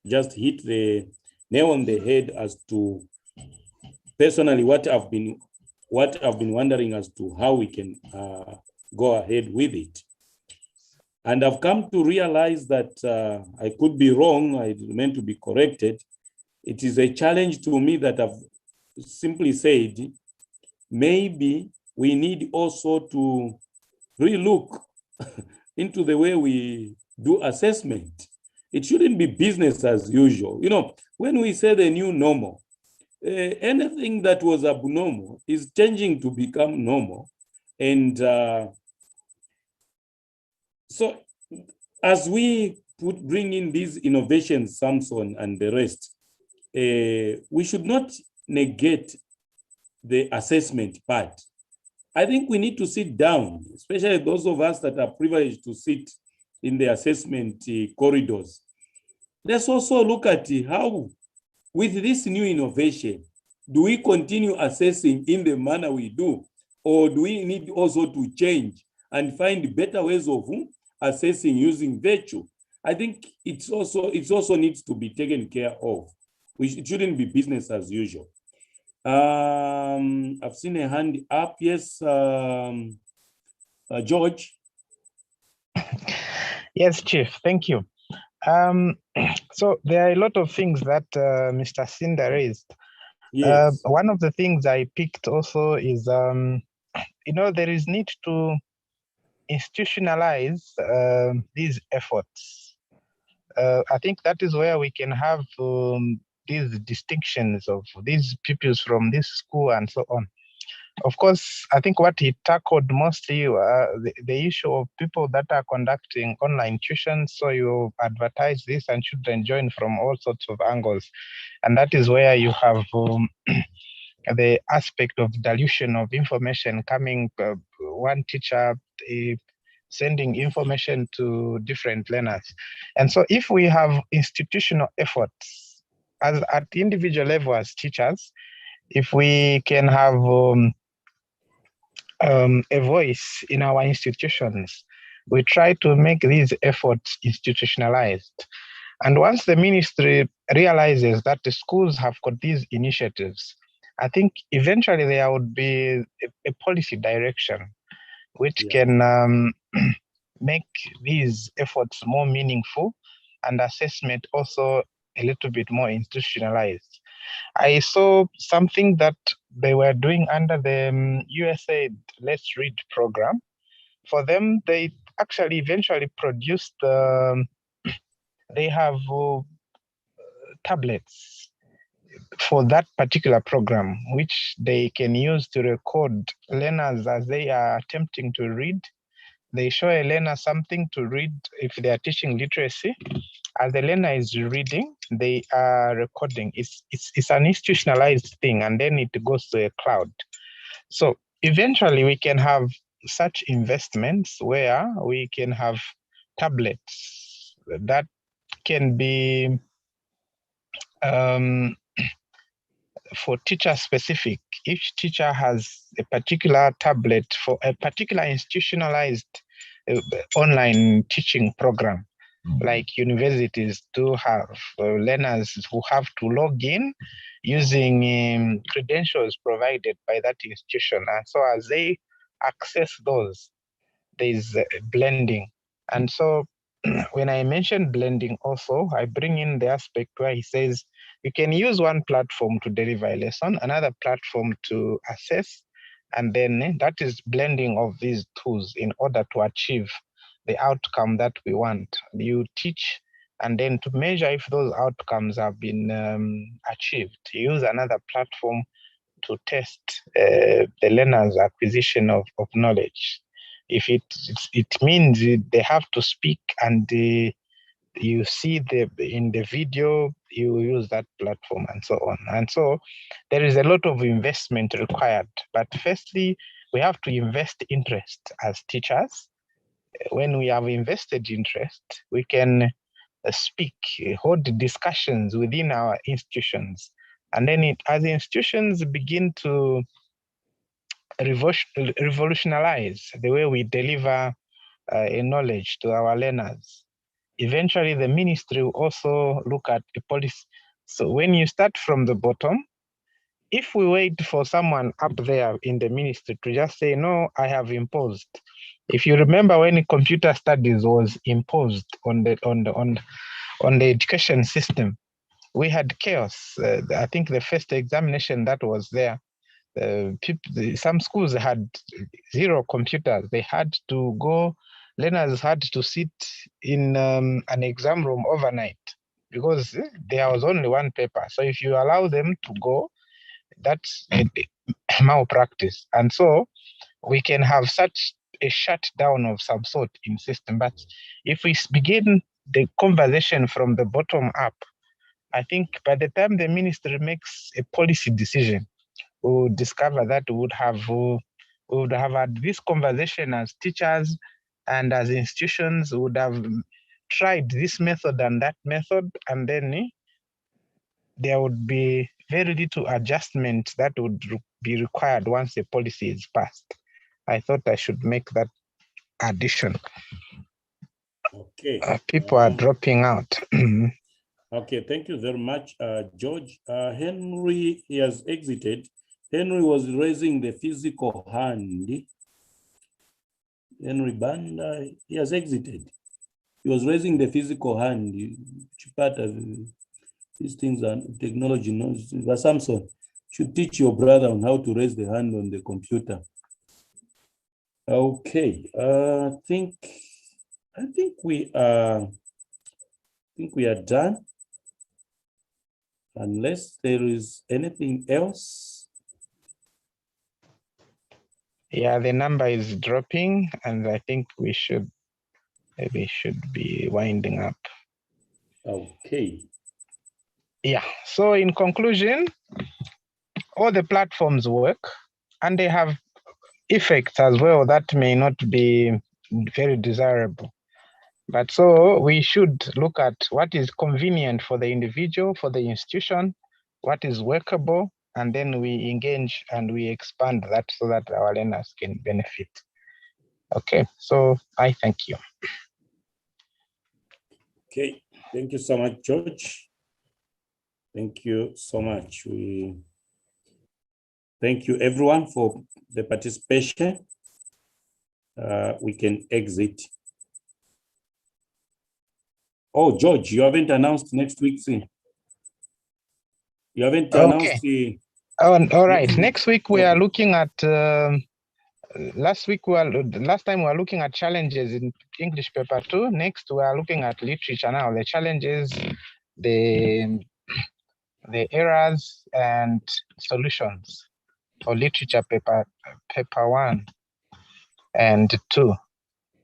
Speaker 1: just hit the nail on the head as to personally what I've been wondering as to how we can go ahead with it. And I've come to realize that I could be wrong, I meant to be corrected. It is a challenge to me that I've simply said, maybe we need also to relook into the way we do assessment. It shouldn't be business as usual. You know, when we say the new normal, anything that was abnormal is changing to become normal. And so as we bring in these innovations, Samson and the rest, we should not negate the assessment part. I think we need to sit down, especially those of us that are privileged to sit in the assessment corridors. Let's also look at how, with this new innovation, do we continue assessing in the manner we do, or do we need also to change and find better ways of assessing using virtue? I think it also needs to be taken care of. It shouldn't be business as usual. I've seen a hand up. Yes, George.
Speaker 2: Yes, Chief, thank you. So there are a lot of things that Mr. Sinda raised.
Speaker 1: Yes.
Speaker 2: One of the things I picked also is, you know, there is need to institutionalize these efforts. I think that is where we can have these distinctions of these pupils from this school and so on. Of course, I think what he tackled mostly the issue of people that are conducting online tuition. So you advertise this and children join from all sorts of angles. And that is where you have the aspect of dilution of information coming, one teacher sending information to different learners. And so if we have institutional efforts as at the individual level as teachers, if we can have a voice in our institutions, we try to make these efforts institutionalized. And once the ministry realizes that the schools have got these initiatives, I think eventually there would be a policy direction which can make these efforts more meaningful and assessment also a little bit more institutionalized. I saw something that they were doing under the USAID Let's Read program. For them, they actually eventually produced, they have tablets for that particular program, which they can use to record learners as they are attempting to read. They show a learner something to read if they are teaching literacy. As the learner is reading, they are recording. It's an institutionalized thing, and then it goes to a cloud. So eventually we can have such investments where we can have tablets that can be for teacher specific. Each teacher has a particular tablet for a particular institutionalized online teaching program. Like universities do have learners who have to log in using credentials provided by that institution. And so as they access those, there's blending. And so when I mention blending also, I bring in the aspect where he says, you can use one platform to deliver a lesson, another platform to assess, and then that is blending of these tools in order to achieve the outcome that we want. You teach, and then to measure if those outcomes have been achieved, use another platform to test the learner's acquisition of knowledge. If it means they have to speak and you see in the video, you use that platform and so on. And so there is a lot of investment required. But firstly, we have to invest interest as teachers. When we have invested interest, we can speak, hold discussions within our institutions. And then as institutions begin to revolutionize the way we deliver a knowledge to our learners, eventually the ministry will also look at the policy. So when you start from the bottom, if we wait for someone up there in the ministry to just say, no, I have imposed. If you remember when computer studies was imposed on the education system, we had chaos. I think the first examination that was there, some schools had 0 computers. They had to go, learners had to sit in an exam room overnight because there was only one paper. So if you allow them to go, that's a malpractice. And so we can have such a shutdown of some sort in system. But if we begin the conversation from the bottom up, I think by the time the ministry makes a policy decision, we'll discover that we would have had this conversation as teachers and as institutions. We would have tried this method and that method, and then there would be very little adjustment that would be required once the policy is passed. I thought I should make that addition.
Speaker 1: Okay.
Speaker 2: People are dropping out.
Speaker 1: Okay, thank you very much, George. Henry, he has exited. Henry was raising the physical hand. Henry Banda, he has exited. He was raising the physical hand. Which part of these things are technology knows? Samson should teach your brother on how to raise the hand on the computer. Okay, I think we are done. Unless there is anything else.
Speaker 2: Yeah, the number is dropping, and I think we should be winding up.
Speaker 1: Okay.
Speaker 2: Yeah, so in conclusion, all the platforms work, and they have effects as well that may not be very desirable. But so we should look at what is convenient for the individual, for the institution, what is workable, and then we engage and we expand that so that our learners can benefit. Okay, so I thank you.
Speaker 1: Okay, thank you so much, George. Thank you so much. Thank you everyone for the participation. We can exit. Oh, George, you haven't announced next week's. You haven't announced the.
Speaker 2: All right. Next week we are looking at. Last time we were looking at challenges in English paper 2. Next we are looking at literature now. The challenges, the errors and solutions for literature paper 1 and 2.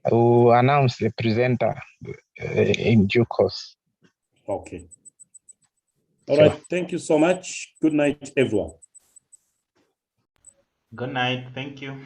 Speaker 2: I will announce the presenter in due course.
Speaker 1: Okay. All right. Thank you so much. Good night, everyone.
Speaker 4: Good night. Thank you.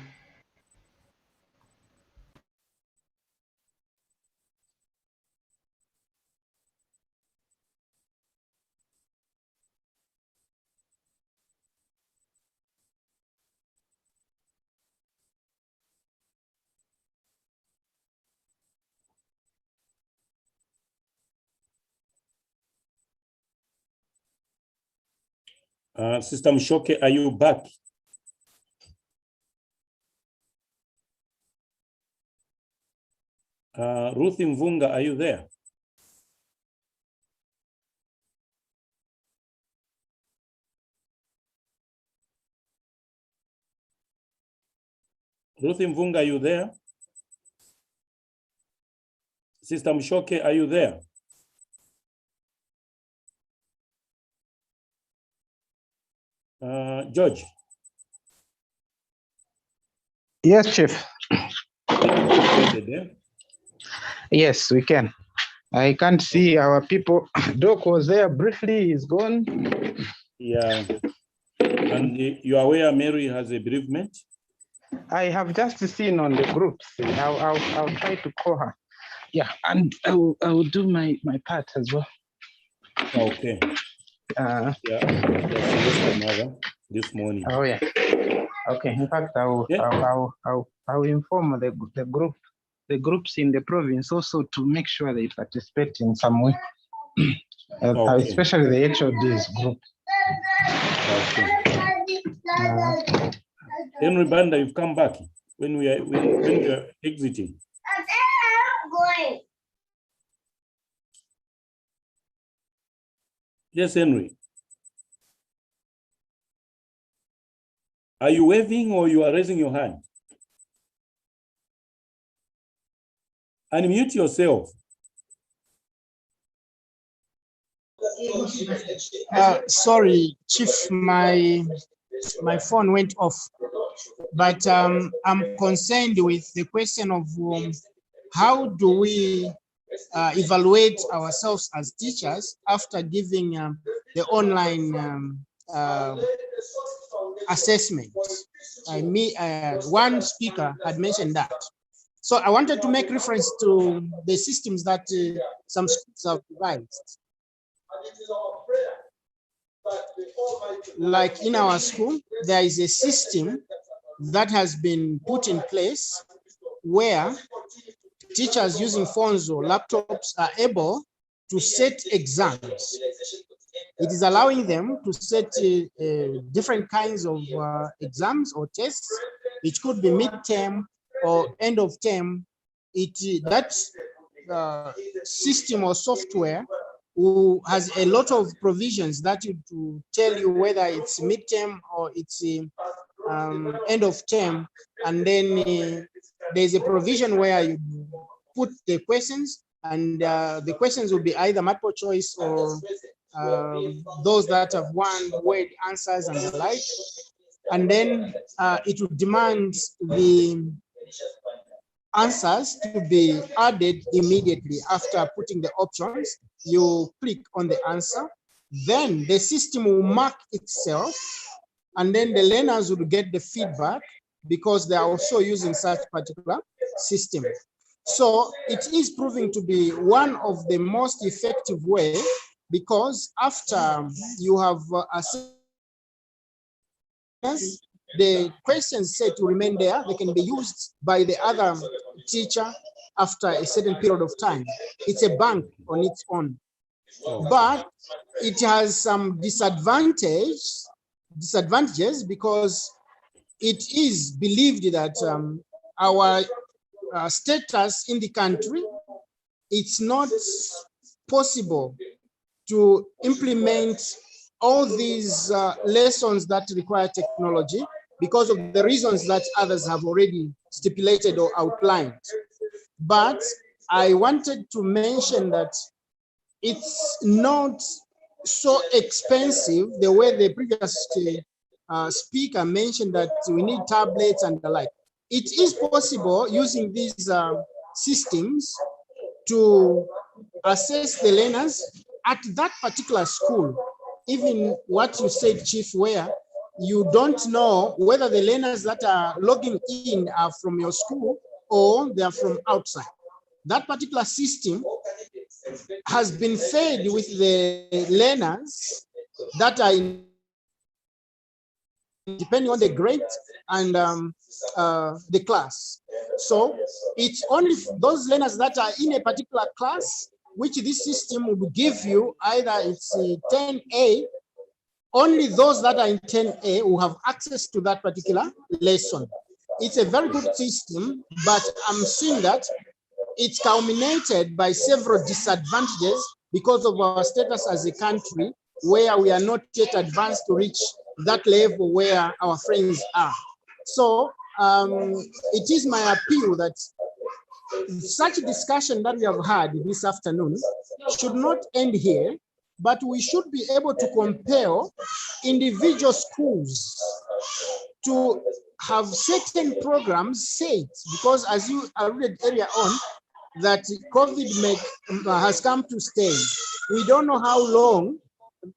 Speaker 1: Sister Mshoke, are you back? Ruth Mvunga, are you there? Ruth Mvunga, are you there? Sister Mshoke, are you there? George?
Speaker 2: Yes, Chief. Yes, we can. I can't see our people. Doc was there briefly, he's gone.
Speaker 1: Yeah. And you are aware Mary has a bereavement?
Speaker 2: I have just seen on the groups. I'll try to call her. Yeah, and I will do my part as well.
Speaker 1: Okay. Yeah, that's mother this morning.
Speaker 2: Oh yeah. Okay. In fact, I'll inform the groups in the province also to make sure they participate in some way,
Speaker 1: Okay.
Speaker 2: especially the HODs group.
Speaker 1: Okay. Henry Banda, you've come back when we are exiting. Yes, Henry. Are you waving or you are raising your hand? Unmute yourself.
Speaker 11: Sorry, Chief, my phone went off. But I'm concerned with the question of how do we evaluate ourselves as teachers after giving the online assessment. One speaker had mentioned that. So I wanted to make reference to the systems that some schools have devised. Like in our school, there is a system that has been put in place where teachers using phones or laptops are able to set exams. It is allowing them to set different kinds of exams or tests. It could be midterm or end of term. That system or software has a lot of provisions that to tell you whether it's midterm or it's end of term, and then there's a provision where you put the questions, and the questions will be either multiple choice or those that have one word answers and the like, and then it will demand the answers to be added immediately after putting the options. You click on the answer, then the system will mark itself, and then the learners will get the feedback because they are also using such particular system. So it is proving to be one of the most effective way, because after you have assessed, the questions set to remain there, they can be used by the other teacher after a certain period of time. It's a bank on its own. But it has some disadvantages because it is believed that our status in the country, it's not possible to implement all these lessons that require technology because of the reasons that others have already stipulated or outlined. But I wanted to mention that it's not so expensive the way the previous speaker mentioned that we need tablets and the like. It is possible using these systems to assess the learners at that particular school. Even what you said, Chief, where you don't know whether the learners that are logging in are from your school or they are from outside. That particular system has been fed with the learners that are in, depending on the grade and the class. So it's only those learners that are in a particular class, which this system will give you, either it's 10A, only those that are in 10A will have access to that particular lesson. It's a very good system, but I'm seeing that it's culminated by several disadvantages because of our status as a country, where we are not yet advanced to reach that level where our friends are. So it is my appeal that such discussion that we have had this afternoon should not end here, but we should be able to compel individual schools to have certain programs set, because as you alluded earlier on, that COVID has come to stay. We don't know how long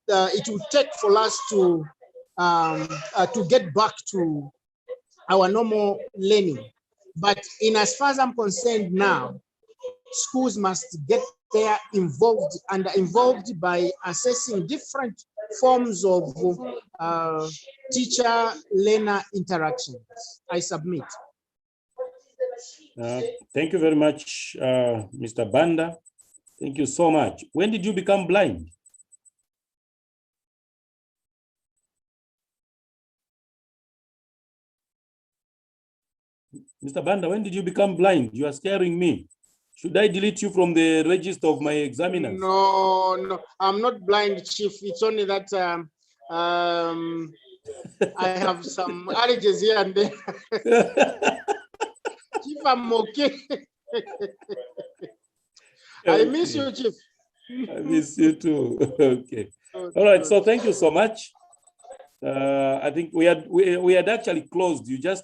Speaker 11: it will take for us to get back to our normal learning. But in as far as I'm concerned now, schools must get there involved, and involved by assessing different forms of teacher-learner interactions. I submit.
Speaker 1: Thank you very much, Mr. Banda. Thank you so much. When did you become blind? Mr. Banda, when did you become blind? You are scaring me. Should I delete you from the register of my examiners?
Speaker 11: No, no, I'm not blind, Chief. It's only that I have some allergies here and there. Chief, I'm okay. I miss you, Chief.
Speaker 1: I miss you too. Okay. All right. So thank you so much. I think we had actually closed. You just came